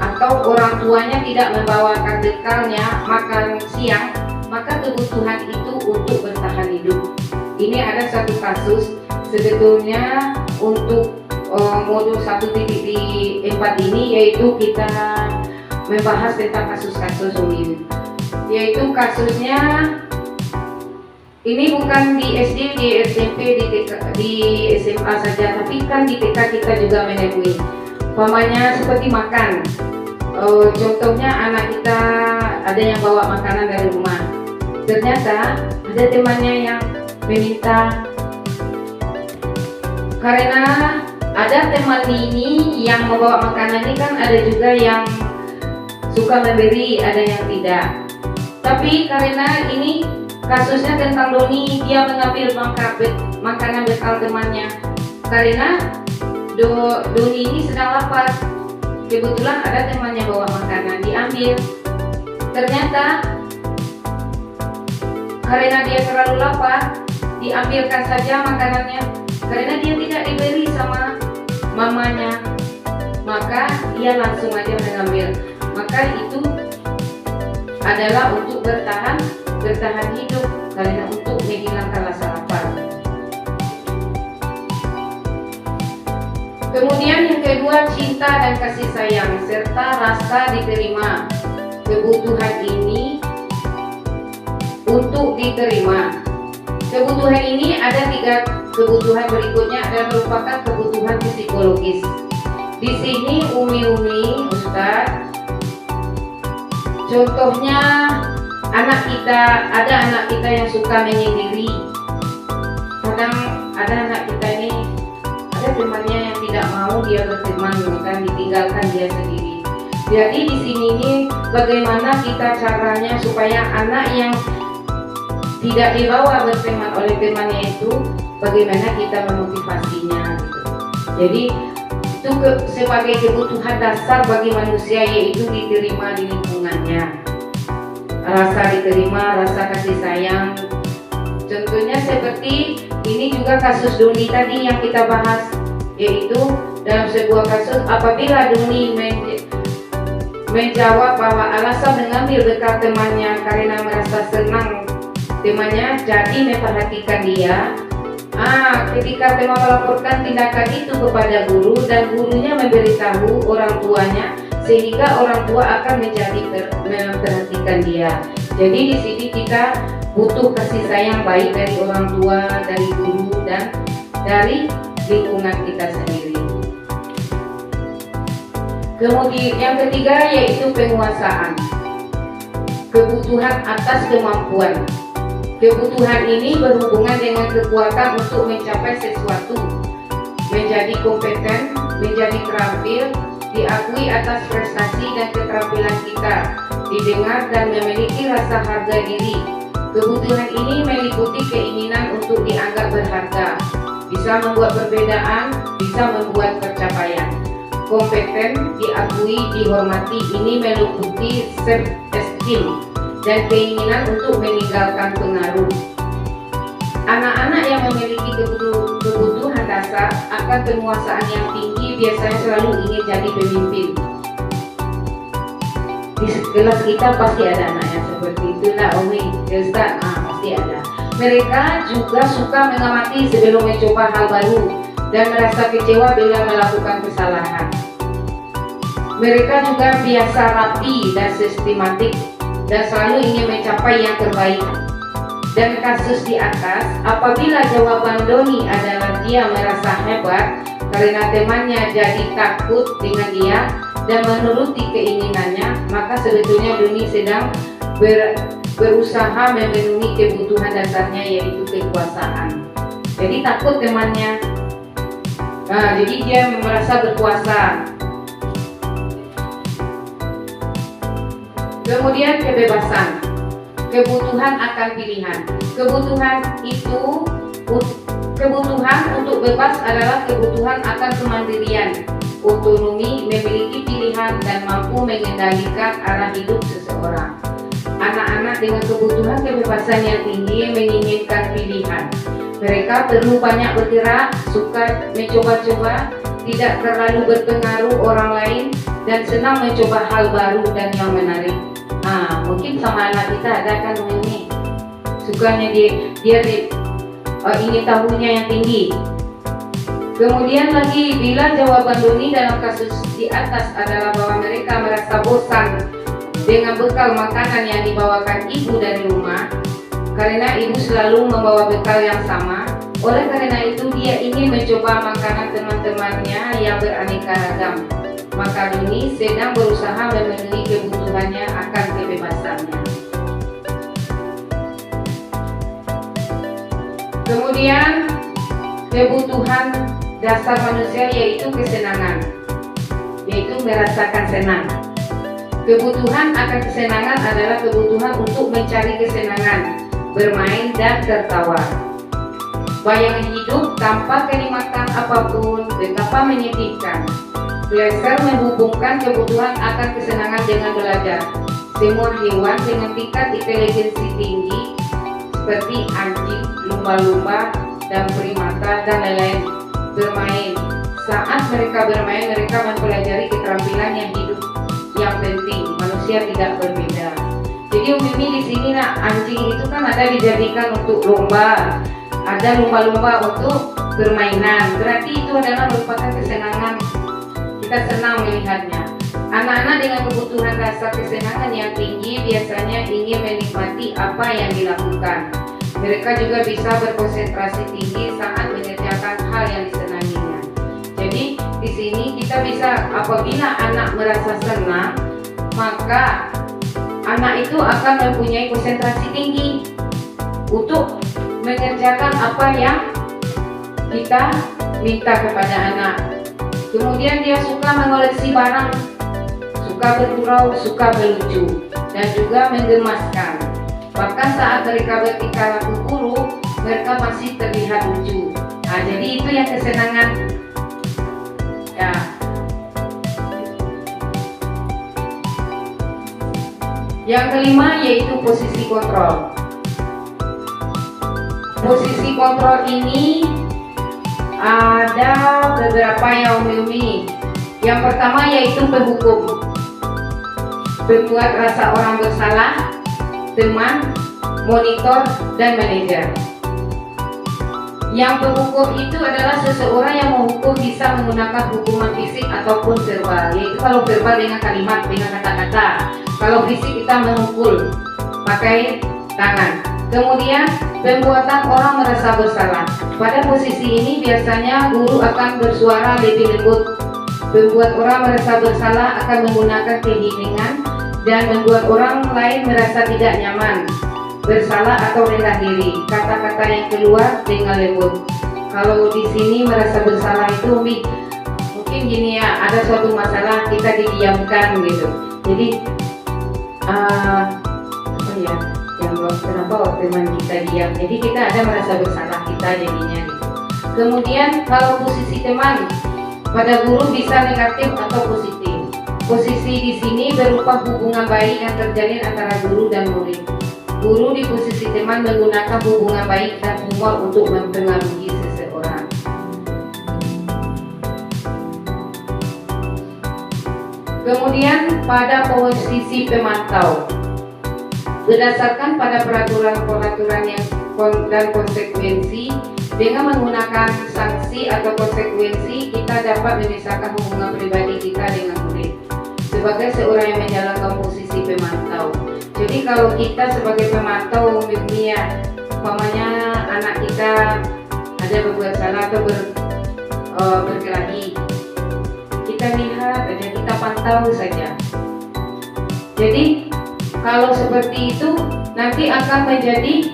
atau orang tuanya tidak membawakan bekalnya makan siang, maka kebutuhan itu untuk bertahan hidup. Ini ada satu kasus sebetulnya untuk modul 1.4 ini, yaitu kita membahas tentang kasus-kasus umum. Yaitu kasusnya ini bukan di SD, di SMP, di SMA saja, tapi kan di TK kita juga menemui. Umpamanya seperti makan. Contohnya anak kita ada yang bawa makanan dari rumah. Ternyata ada temannya yang meminta. Karena ada teman ini yang membawa makanan ini kan ada juga yang suka memberi, ada yang tidak. Tapi karena ini kasusnya tentang Doni, dia mengambil makanan bekal temannya. Karena Doni ini sedang lapar. Kebetulan ada temannya bawa makanan, diambil. Ternyata karena dia terlalu lapar, diambilkan saja makanannya. Karena dia tidak diberi sama mamanya, maka ia langsung aja mengambil. Maka itu adalah untuk bertahan hidup, karena untuk menghilangkan rasa lapar. Kemudian yang kedua, cinta dan kasih sayang serta rasa diterima. Kebutuhan ini untuk diterima. Kebutuhan ini ada 3 kebutuhan berikutnya adalah merupakan kebutuhan psikologis. Di sini Umi Ustaz, contohnya ada anak kita yang suka menyendiri. Kadang ada anak kita ini ada temannya yang tidak mau dia berteman, kan ditinggalkan dia sendiri. Jadi di sini ini bagaimana kita caranya supaya anak yang tidak dibawa berteman oleh temannya itu, bagaimana kita memotivasinya gitu. Jadi itu sebagai kebutuhan dasar bagi manusia, yaitu diterima di lingkungannya. Rasa diterima, rasa kasih sayang. Contohnya seperti ini juga kasus Doni tadi yang kita bahas, yaitu dalam sebuah kasus apabila Doni menjawab bahwa alasan mengambil bekal temannya karena merasa senang temannya jadi memperhatikan dia. Ketika teman melaporkan tindakan itu kepada guru dan gurunya memberitahu orang tuanya, sehingga orang tua akan menjadi memperhatikan dia. Jadi di sini kita butuh kasih sayang baik dari orang tua, dari guru, dan dari lingkungan kita sendiri. Kemudian yang ketiga yaitu penguasaan. Kebutuhan atas kemampuan. Kebutuhan ini berhubungan dengan kekuatan untuk mencapai sesuatu, menjadi kompeten, menjadi terampil, diakui atas prestasi dan keterampilan kita, didengar dan memiliki rasa harga diri. Kebutuhan ini meliputi keinginan untuk dianggap berharga, bisa membuat perbedaan, bisa membuat pencapaian. Kompeten, diakui, dihormati, ini meliputi self-esteem dan keinginan untuk meninggalkan pengaruh. Anak-anak yang memiliki kebutuhan dasar akan penguasaan yang tinggi biasanya selalu ingin jadi pemimpin. Di kelas kita pasti ada anak yang seperti itulah, Umi, Ustaz, pasti ada. Mereka juga suka mengamati sebelum mencoba hal baru dan merasa kecewa bila melakukan kesalahan. Mereka juga biasa rapi dan sistematik dan selalu ingin mencapai yang terbaik. Dan kasus di atas, apabila jawaban Doni adalah dia merasa hebat karena temannya jadi takut dengan dia dan menuruti keinginannya, maka sebetulnya Doni sedang berusaha memenuhi kebutuhan dasarnya, yaitu kekuasaan. Jadi takut temannya, jadi dia merasa berkuasa. Kemudian kebebasan, kebutuhan akan pilihan. Kebutuhan untuk bebas adalah kebutuhan akan kemandirian, otonomi, memiliki pilihan dan mampu mengendalikan arah hidup seseorang. Anak-anak dengan kebutuhan kebebasan yang tinggi menginginkan pilihan. Mereka perlu banyak bergerak, suka mencoba-coba, tidak terlalu berpengaruh orang lain, dan senang mencoba hal baru dan yang menarik. Mungkin sama anak kita ada kan ini, sukanya dia ingin tahunya yang tinggi. Kemudian lagi, bila jawaban Doni dalam kasus di atas adalah bahwa mereka merasa bosan dengan bekal makanan yang dibawakan ibu dari rumah, karena ibu selalu membawa bekal yang sama. Oleh karena itu dia ingin mencoba makanan teman-temannya yang beraneka ragam. Maka Doni sedang berusaha memenuhi kebutuhannya akan kebebasannya. Kemudian kebutuhan dasar manusia yaitu kesenangan, yaitu merasakan senang. Kebutuhan akan kesenangan adalah kebutuhan untuk mencari kesenangan, bermain dan tertawa. Bayangan hidup tanpa kenikmatan apapun betapa menyedihkan. Glaser menghubungkan kebutuhan akan kesenangan dengan belajar. Semua hewan dengan tingkat intelijensi tinggi seperti anjing, lumba-lumba, dan primata dan lain-lain bermain. Saat mereka bermain, mereka mempelajari keterampilan yang hidup yang penting. Manusia tidak berbeda. Jadi Umi di sini anjing itu kan ada dijadikan untuk lomba, ada lumba-lumba untuk permainan. Berarti itu adalah merupakan kesenangan kita senang melihatnya. Anak-anak dengan kebutuhan rasa kesenangan yang tinggi biasanya ingin menikmati apa yang dilakukan. Mereka juga bisa berkonsentrasi tinggi saat mengerjakan hal yang disenanginya. Jadi di sini kita bisa, apabila anak merasa senang, maka anak itu akan mempunyai konsentrasi tinggi untuk mengerjakan apa yang kita minta kepada anak. Kemudian dia suka mengoleksi barang, suka bergurau, suka melucu, dan juga menggemaskan. Bahkan saat mereka bertingkah laku buruk, mereka masih terlihat lucu. Nah, jadi itu yang kesenangan. Ya. Yang kelima yaitu posisi kontrol. Posisi kontrol ini ada beberapa yang Umi. Yang pertama yaitu penghukum, pembuat rasa orang bersalah, teman, monitor, dan manajer. Yang penghukum itu adalah seseorang yang menghukum bisa menggunakan hukuman fisik ataupun verbal, yaitu kalau verbal dengan kalimat, dengan kata-kata. Kalau fisik kita memukul pakai tangan. Kemudian pembuatan orang merasa bersalah. Pada posisi ini biasanya guru akan bersuara lebih lembut. Membuat orang merasa bersalah akan menggunakan keheningan dan membuat orang lain merasa tidak nyaman, bersalah atau rendah diri. Kata-kata yang keluar dengan lembut. Kalau di sini merasa bersalah itu mungkin gini ya, ada suatu masalah kita didiamkan gitu. Jadi kenapa teman kita diam? Jadi kita ada merasa bersalah kita jadinya gitu. Kemudian kalau posisi teman pada guru bisa negatif atau positif. Posisi di sini berupa hubungan baik yang terjalin antara guru dan murid. Guru di posisi teman menggunakan hubungan baik dan humor untuk mempengaruhi seseorang. Kemudian pada posisi pemantau, berdasarkan pada peraturan-peraturan yang dan konsekuensi, dengan menggunakan sanksi atau konsekuensi kita dapat memisahkan hubungan pribadi kita dengan murid sebagai seorang yang menjalankan posisi pemantau. Jadi kalau kita sebagai pemantau dunia, umpamanya anak kita ada berbuat salah atau berkelahi, kita lihat aja, kita pantau saja. Jadi kalau seperti itu nanti akan menjadi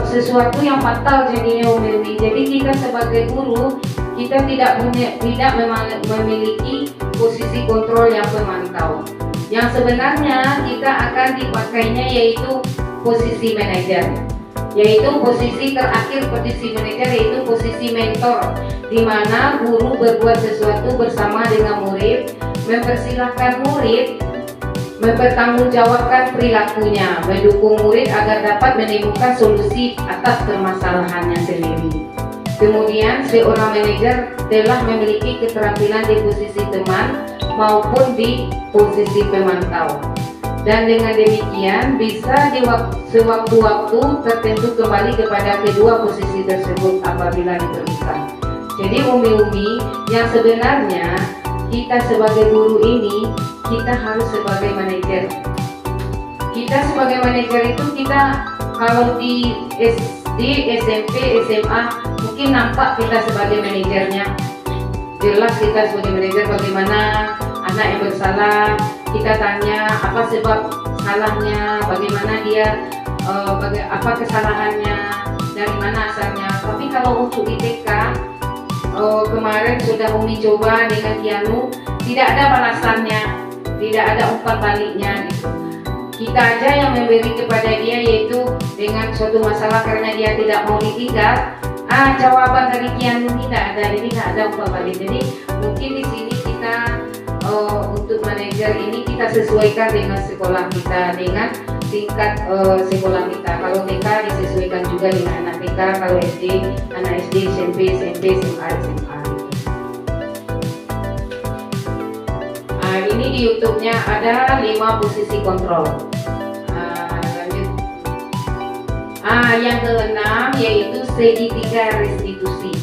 sesuatu yang fatal jadinya Umi. Jadi kita sebagai guru kita tidak memiliki posisi kontrol yang pemantau. Yang sebenarnya kita akan dipakainya yaitu posisi manajer, yaitu posisi terakhir. Posisi manajer yaitu posisi mentor, di mana guru berbuat sesuatu bersama dengan murid, mempersilahkan murid mempertanggungjawabkan perilakunya, mendukung murid agar dapat menemukan solusi atas permasalahannya sendiri. Kemudian seorang manajer telah memiliki keterampilan di posisi teman maupun di posisi pemantau. Dan dengan demikian bisa sewaktu-waktu tertentu kembali kepada kedua posisi tersebut apabila diperlukan. Jadi Umi yang sebenarnya kita sebagai guru ini kita harus sebagai manajer. Kita sebagai manajer itu kita kalau di SD, SMP, SMA mungkin nampak kita sebagai manajernya. Jelas kita sebagai manajer bagaimana anak yang bersalah, kita tanya apa sebab salahnya, bagaimana dia, apa kesalahannya, dari mana asalnya. Tapi kalau untuk di TK, kemarin sudah Umi coba dengan Kianu, tidak ada balasannya, tidak ada umpan baliknya gitu. Kita aja yang memberi kepada dia yaitu dengan suatu masalah karena dia tidak mau ditinggal, jawaban dari Kianu tidak ada, jadi tidak ada umpan balik. Jadi mungkin di sini kita untuk manajer ini kita sesuaikan dengan sekolah kita, dengan tingkat sekolah kita. Kalau TK disesuaikan juga dengan anak TK, kalau SD, anak SD, SMP, SMA. Ini di YouTube-nya ada 5 posisi kontrol. Lanjut. Yang keenam yaitu segitiga restitusi.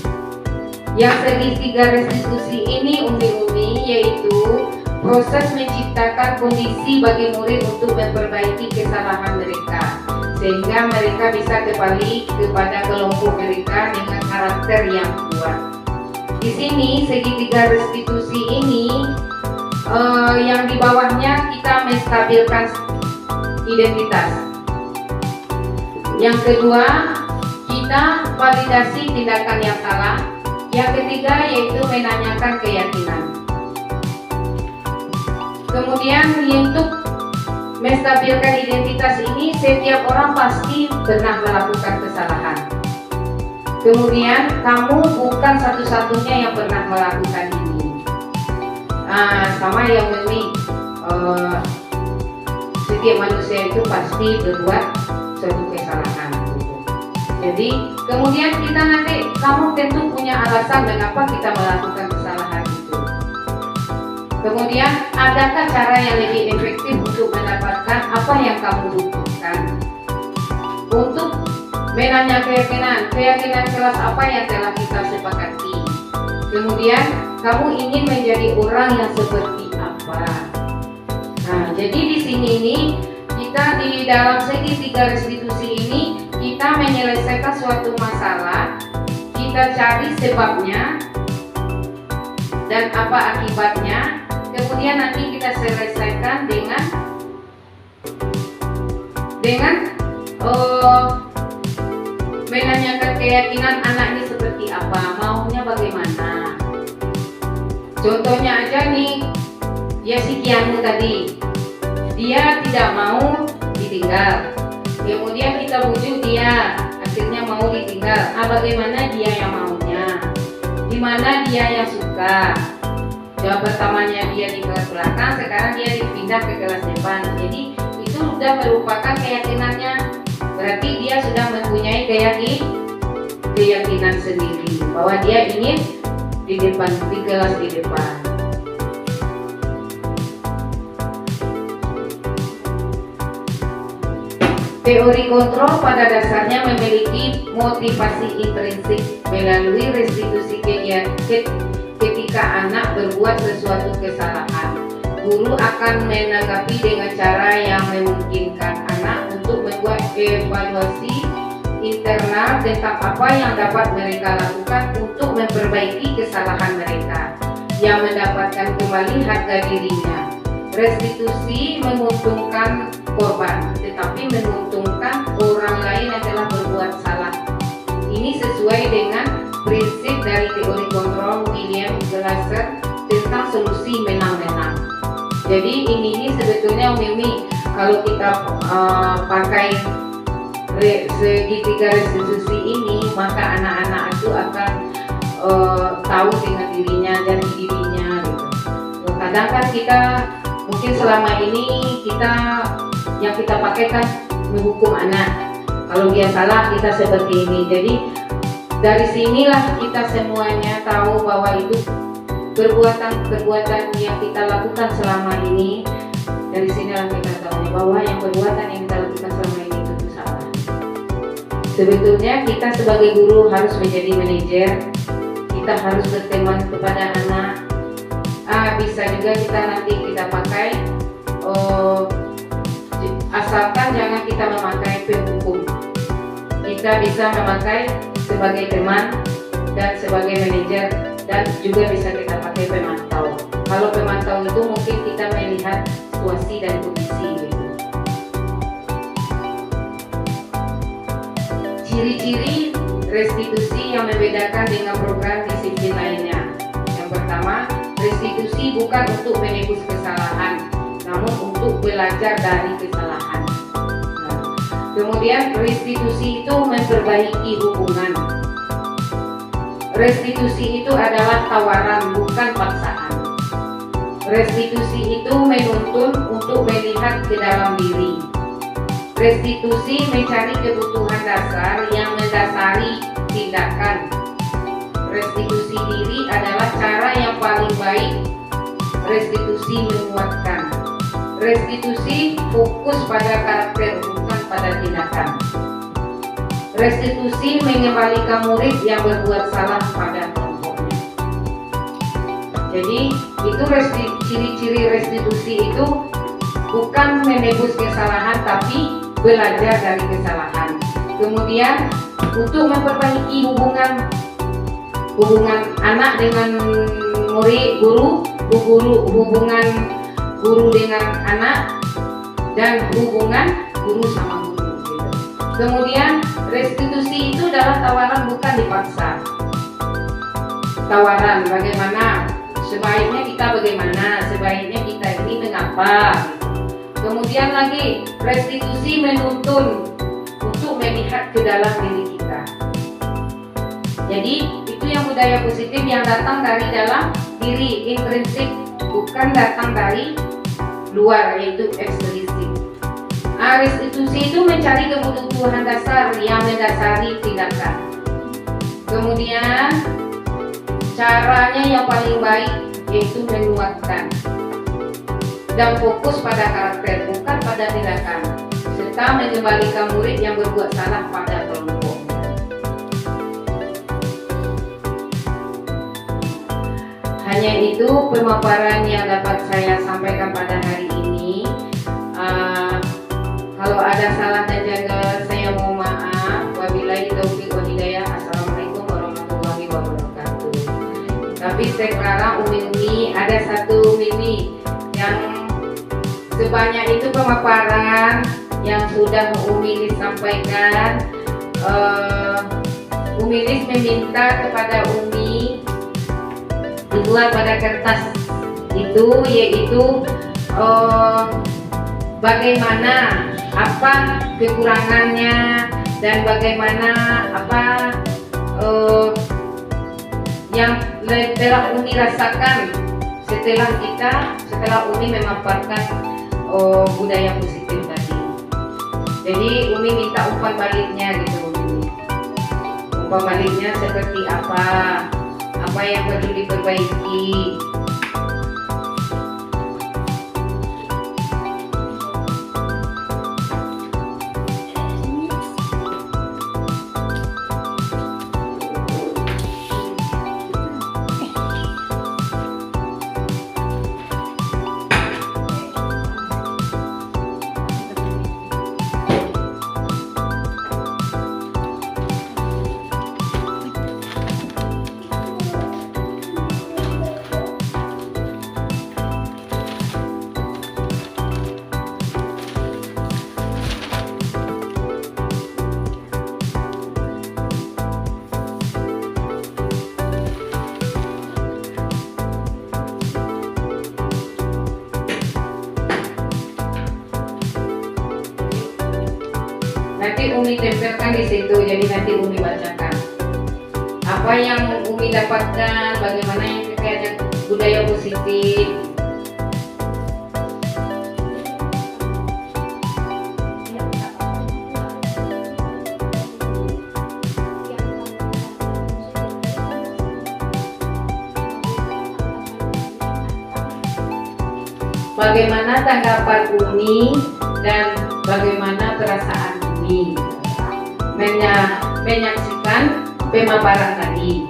Yang segitiga restitusi ini umi-umi yaitu proses menciptakan kondisi bagi murid untuk memperbaiki kesalahan mereka sehingga mereka bisa kembali kepada kelompok mereka dengan karakter yang kuat. Di sini segitiga restitusi ini yang di bawahnya kita menstabilkan identitas. Yang kedua, kita validasi tindakan yang salah. Yang ketiga yaitu menanyakan keyakinan. Kemudian untuk menstabilkan identitas ini, setiap orang pasti pernah melakukan kesalahan. Kemudian kamu bukan satu-satunya yang pernah melakukan ini. Sama yang ini, setiap manusia itu pasti berbuat suatu kesalahan. Jadi kemudian kita nanti, kamu tentu punya alasan mengapa kita melakukan kesalahan itu. Kemudian adakah cara yang lebih efektif untuk mendapatkan apa yang kamu butuhkan? Untuk menanya keyakinan kelas apa yang telah kita sepakati. Kemudian kamu ingin menjadi orang yang seperti apa? Nah, jadi di sini ini kita di dalam segitiga restitusi ini kita menyelesaikan suatu masalah, kita cari sebabnya dan apa akibatnya, kemudian nanti kita selesaikan dengan menanyakan keyakinan anak ini seperti apa, maunya bagaimana. Contohnya aja nih, ya si Kianu tadi, dia tidak mau ditinggal. Kemudian kita bujuk dia, akhirnya mau ditinggal. Bagaimana dia yang maunya? Di mana dia yang suka? Jawab pertamanya dia di kelas belakang, sekarang dia dipindah ke kelas depan. Jadi itu sudah merupakan keyakinannya. Berarti dia sudah mempunyai keyakinan sendiri bahwa dia ingin di depan, di kelas di depan. Teori kontrol pada dasarnya memiliki motivasi intrinsik melalui restitusi ketika anak berbuat sesuatu kesalahan. Guru akan menanggapi dengan cara yang memungkinkan anak untuk membuat evaluasi internal tentang apa yang dapat mereka lakukan untuk memperbaiki kesalahan mereka yang mendapatkan kembali harga dirinya. Restitusi menguntungkan korban, tetapi menguntungkan orang lain yang telah berbuat salah. Ini sesuai dengan prinsip dari teori kontrol William Glasser tentang solusi menang-menang. Jadi ini sebetulnya Mimi, kalau kita pakai segitiga restitusi ini, maka anak-anak itu akan tahu dengan dirinya dan dirinya gitu. Kadang kan kita mungkin selama ini yang kita pakai kan menghukum anak. Kalau dia salah kita seperti ini. Jadi dari sinilah kita semuanya tahu bahwa itu perbuatan yang kita lakukan selama ini. Dari sinilah kita tahu bahwa yang perbuatan yang kita lakukan selama ini itu salah. Sebetulnya kita sebagai guru harus menjadi manajer. Kita harus berteman kepada anak. Bisa juga kita nanti kita pakai asalkan jangan kita memakai penghukum. Kita bisa memakai sebagai teman dan sebagai manajer, dan juga bisa kita pakai pemantau. Kalau pemantau itu mungkin kita melihat situasi dan kondisi gitu. Ciri-ciri restitusi yang membedakan dengan program disiplin lainnya. Yang pertama, restitusi bukan untuk menebus kesalahan, namun untuk belajar dari kesalahan. Kemudian restitusi itu memperbaiki hubungan. Restitusi itu adalah tawaran, bukan paksaan. Restitusi itu menuntun untuk melihat ke dalam diri. Restitusi mencari kebutuhan dasar yang mendasari tindakan. Restitusi diri adalah cara yang paling baik. Restitusi menguatkan. Restitusi fokus pada karakter, bukan pada tindakan. Restitusi mengembalikan murid yang berbuat salah pada kelompoknya. Jadi itu ciri-ciri restitusi itu bukan menebus kesalahan tapi belajar dari kesalahan. Kemudian untuk memperbaiki hubungan anak dengan murid, hubungan guru dengan anak, dan hubungan guru sama guru. Gitu. Kemudian restitusi itu adalah tawaran, bukan dipaksa. Tawaran bagaimana sebaiknya kita ini mengapa. Kemudian lagi restitusi menuntun untuk melihat ke dalam diri kita. Jadi itu yang budaya positif yang datang dari dalam diri, intrinsik, bukan datang dari luar, yaitu eksplisit. Restitusi itu mencari kebutuhan dasar yang mendasari tindakan. Kemudian caranya yang paling baik yaitu menguatkan dan fokus pada karakter, bukan pada tindakan, serta mengembalikan murid yang berbuat salah pada kelompok. Hanya itu pemaparan yang dapat saya sampaikan pada hari ini. Kalau ada salah dan jaga, saya mohon maaf. Wabillahi taufiq wal hidayah. Assalamualaikum warahmatullahi wabarakatuh. Tapi sekarang Umi ada satu mini yang sebanyak itu pemaparan yang sudah Umi sampaikan. Umi meminta kepada Umi dibuat pada kertas itu, yaitu bagaimana, apa kekurangannya, dan bagaimana apa yang telah Umi rasakan setelah Umi memaparkan budaya positif tadi. Jadi Umi minta umpan baliknya gitu. Umpan baliknya seperti apa yang perlu diperbaiki. Nanti Umi tempelkan di situ, jadi nanti Umi bacakan apa yang Umi dapatkan, bagaimana yang terkait dengan budaya positif. Bagaimana tanggapan Umi dan bagaimana perasaan Umi menyaksikan pemaparan tadi.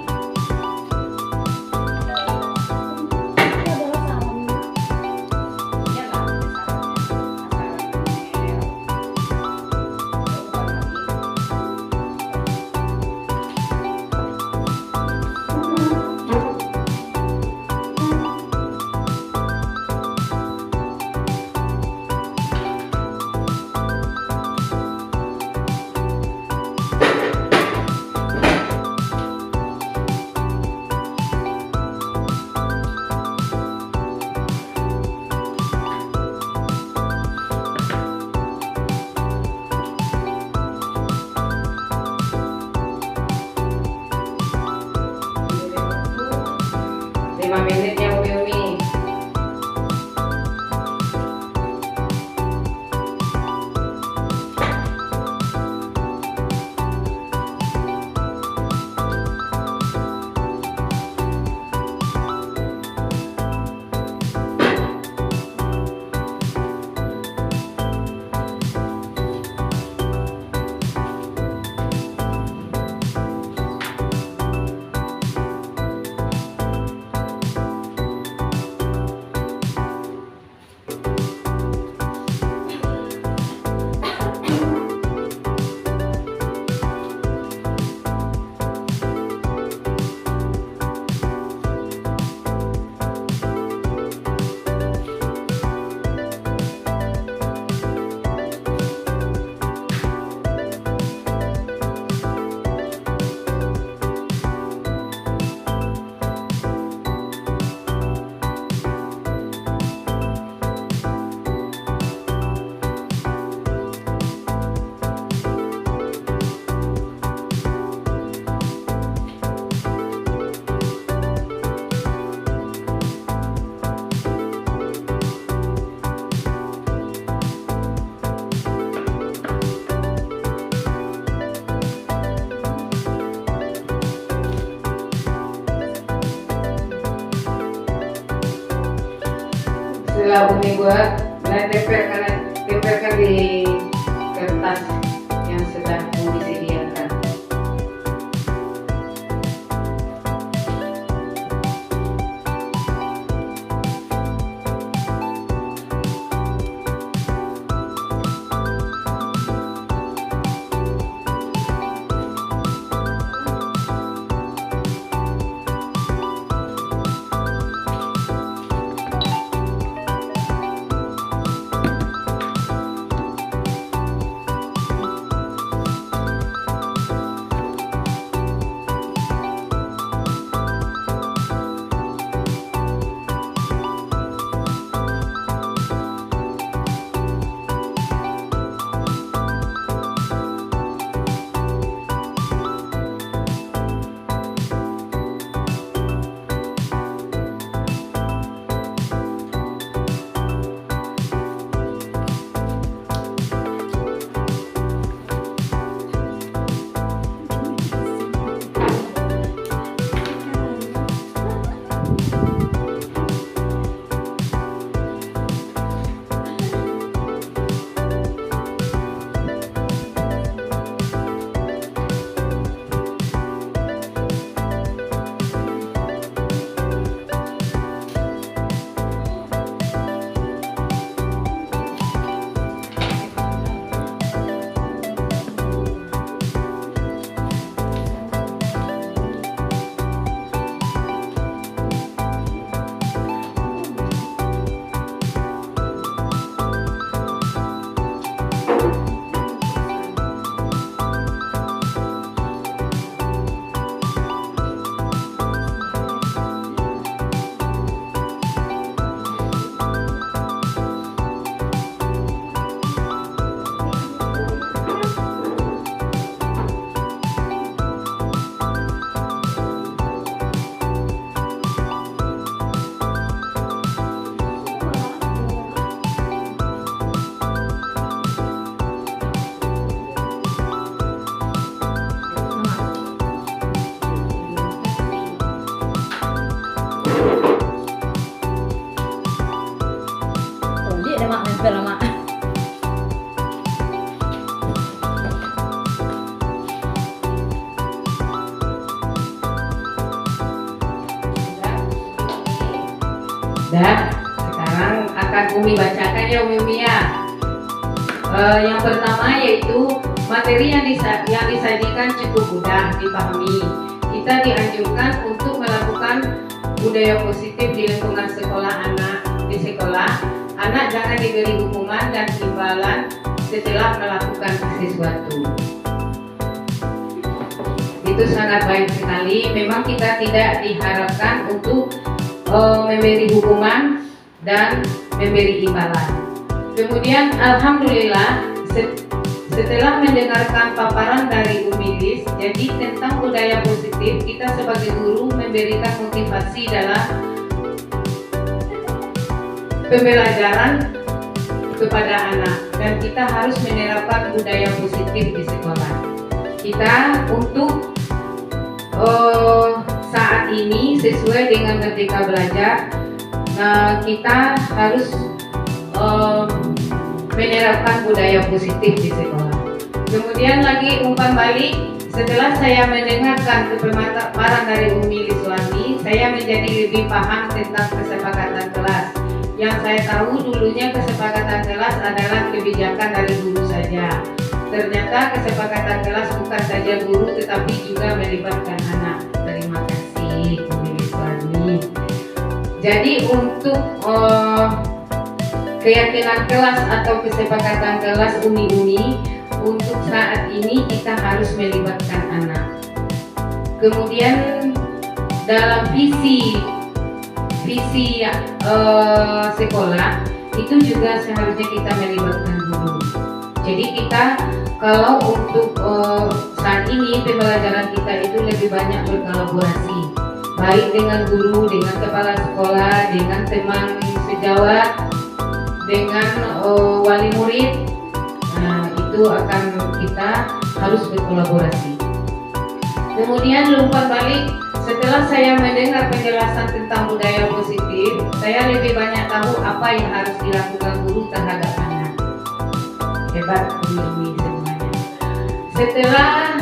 Menit ya Umi. setelah Umi buat, tempelkan di kertas yang sudah Umi sediakan. Dia ada mak nempel mak. Dan sekarang akan Umi bacakan ya Umi ya. Yang pertama yaitu materi yang disajikan cukup mudah dipahami. Kita dianjurkan untuk melakukan budaya positif di lingkungan sekolah anak. Di sekolah, anak jangan diberi hukuman dan imbalan setelah melakukan sesuatu. Itu sangat baik sekali. Memang kita tidak diharapkan untuk memberi hukuman dan memberi imbalan. Kemudian alhamdulillah setelah mendengarkan paparan dari Umi Lis, jadi tentang budaya positif, kita sebagai guru memberikan motivasi dalam pembelajaran kepada anak, dan kita harus menerapkan budaya positif di sekolah. Kita untuk saat ini sesuai dengan Merdeka Belajar, kita harus menerapkan budaya positif di sekolah. Kemudian lagi umpan balik, setelah saya mendengarkan paparan dari Umi Liswani, saya menjadi lebih paham tentang kesepakatan kelas. Yang saya tahu dulunya kesepakatan kelas adalah kebijakan dari guru saja. Ternyata kesepakatan kelas bukan saja guru tetapi juga melibatkan anak. Terima kasih Umi Liswani. Jadi untuk keyakinan kelas atau kesepakatan kelas Umi-Umi, untuk saat ini kita harus melibatkan anak. Kemudian dalam visi sekolah itu juga seharusnya kita melibatkan guru. Jadi kita kalau untuk saat ini pembelajaran kita itu lebih banyak berkolaborasi, baik dengan guru, dengan kepala sekolah, dengan teman sejawat, dengan wali murid. Nah, itu akan kita harus berkolaborasi. Kemudian umpan balik, setelah saya mendengar penjelasan tentang budaya positif, saya lebih banyak tahu tahu apa yang harus dilakukan guru terhadap anak. Hebat Umi semuanya. Setelah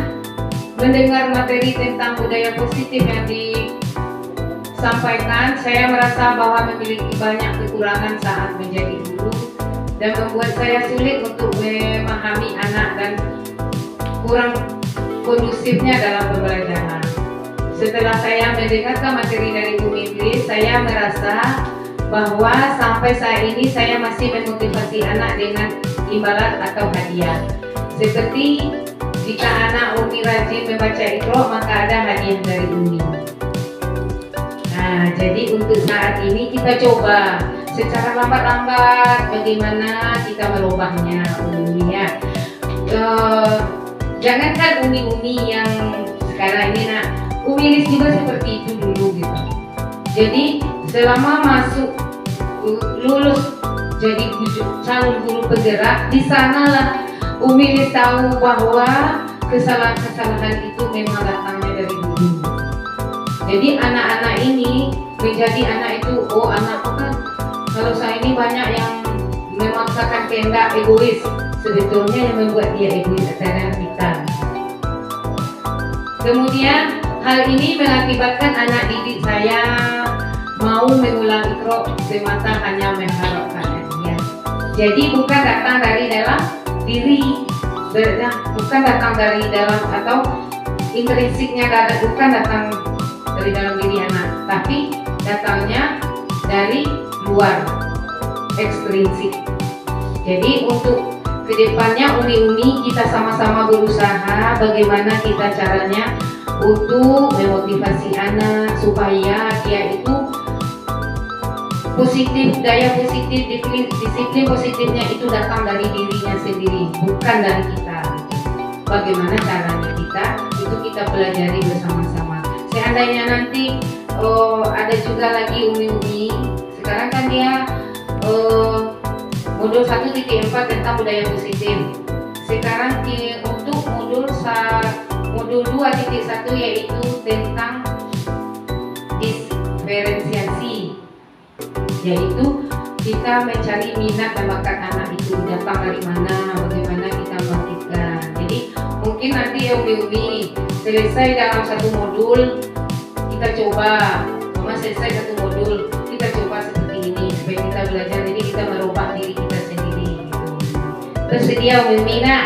mendengar materi tentang budaya positif yang disampaikan, saya merasa bahwa memiliki banyak kekurangan saat menjadi guru dan membuat saya sulit untuk memahami anak dan kurang kondusifnya dalam pembelajaran. Setelah saya mendengarkan materi dari Bu Menteri, saya merasa bahwa sampai saat ini saya masih memotivasi anak dengan imbalan atau hadiah. Seperti jika anak Umi rajin membaca Iqra, maka ada hadiah dari Umi. Nah, jadi untuk saat ini kita coba secara lambat-lambat bagaimana kita merubahnya, Umi ya. Jangankan umi-umi yang sekarang ini, nak, Umi Lis juga seperti itu dulu gitu. Jadi selama masuk lulus jadi calon guru penggerak, di sanalah Umi Lis tahu bahwa kesalahan-kesalahan itu memang datangnya dari guru. Jadi anak-anak ini menjadi anak itu, oh anakku kan kalau saya ini banyak yang memaksakan kehendak egois. Sebetulnya yang membuat dia egois adalah kita. Kemudian hal ini mengakibatkan anak didik saya mau mengulang Iqra semata hanya mengharapkan hadiah. Jadi bukan datang dari dalam diri, bukan datang dari dalam atau intrinsiknya bukan datang dari dalam diri anak, tapi datangnya dari luar, ekstrinsik. Jadi untuk kedepannya umi-umi kita sama-sama berusaha bagaimana kita caranya untuk memotivasi anak supaya dia itu positif, daya positif, disiplin positifnya itu datang dari dirinya sendiri, bukan dari kita. Bagaimana caranya itu kita pelajari bersama-sama. Seandainya nanti ada juga lagi umi-umi, sekarang kan dia modul 1.4 tentang budaya positif. Sekarang untuk modul 2.1 yaitu tentang diferensiasi, yaitu kita mencari minat dan bakat anak itu datang dari mana, bagaimana kita bangkitkan. Jadi mungkin nanti ya umi-umi selesai dalam satu modul, kita coba, mama selesai satu modul, kita coba seperti ini supaya kita belajar, jadi kita merubah diri kita sendiri gitu. Bersedia umi nak?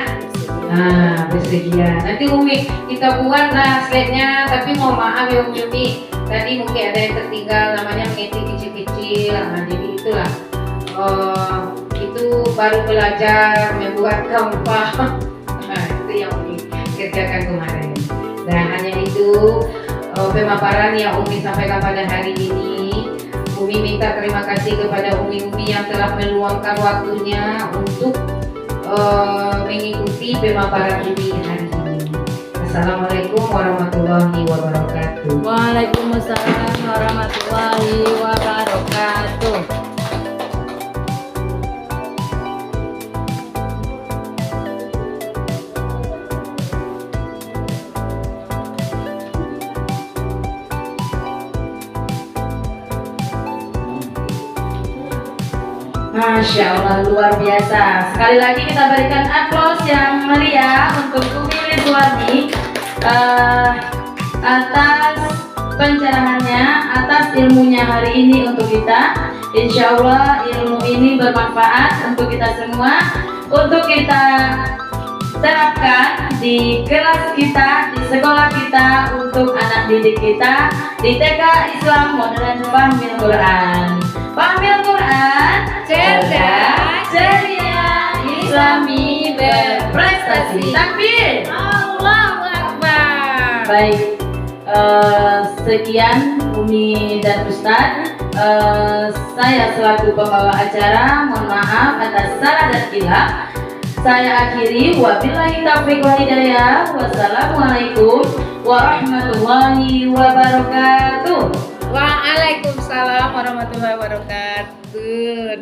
Nah, bersedia. Nanti umi kita buatlah slide-nya, tapi mohon maaf ya umi, tadi mungkin ada yang tertinggal, namanya mengetik kecil-kecil. Nah, jadi itulah itu baru belajar membuat gampang. Nah, itu yang umi kerjakan kemarin. Dan hanya itu pemaparan yang umi sampaikan pada hari ini. Umi minta terima kasih kepada umi-umi yang telah meluangkan waktunya untuk mengikuti pemaparan umi hari ini. Assalamualaikum warahmatullahi wabarakatuh. Waalaikumsalam warahmatullahi wabarakatuh. Masya Allah, luar biasa. Sekali lagi kita berikan aplaus yang meriah untuk Umi Rizwani atas pencerahannya, atas ilmunya hari ini untuk kita. Insya Allah ilmu ini bermanfaat untuk kita semua, untuk kita terapkan di kelas kita, di sekolah kita, untuk anak didik kita di TK Islam Modern Fahmil Quran. Fahmil Quran, cerdas, ceria, Islami, berprestasi. Takbir. Allahu Akbar. Baik, sekian Umi dan Ustadz. Saya selaku pembawa acara mohon maaf atas salah dan khilaf. Saya akhiri, wabillahi taufiq wal hidayah. Wassalamualaikum warahmatullahi wabarakatuh. Waalaikumsalam warahmatullahi wabarakatuh.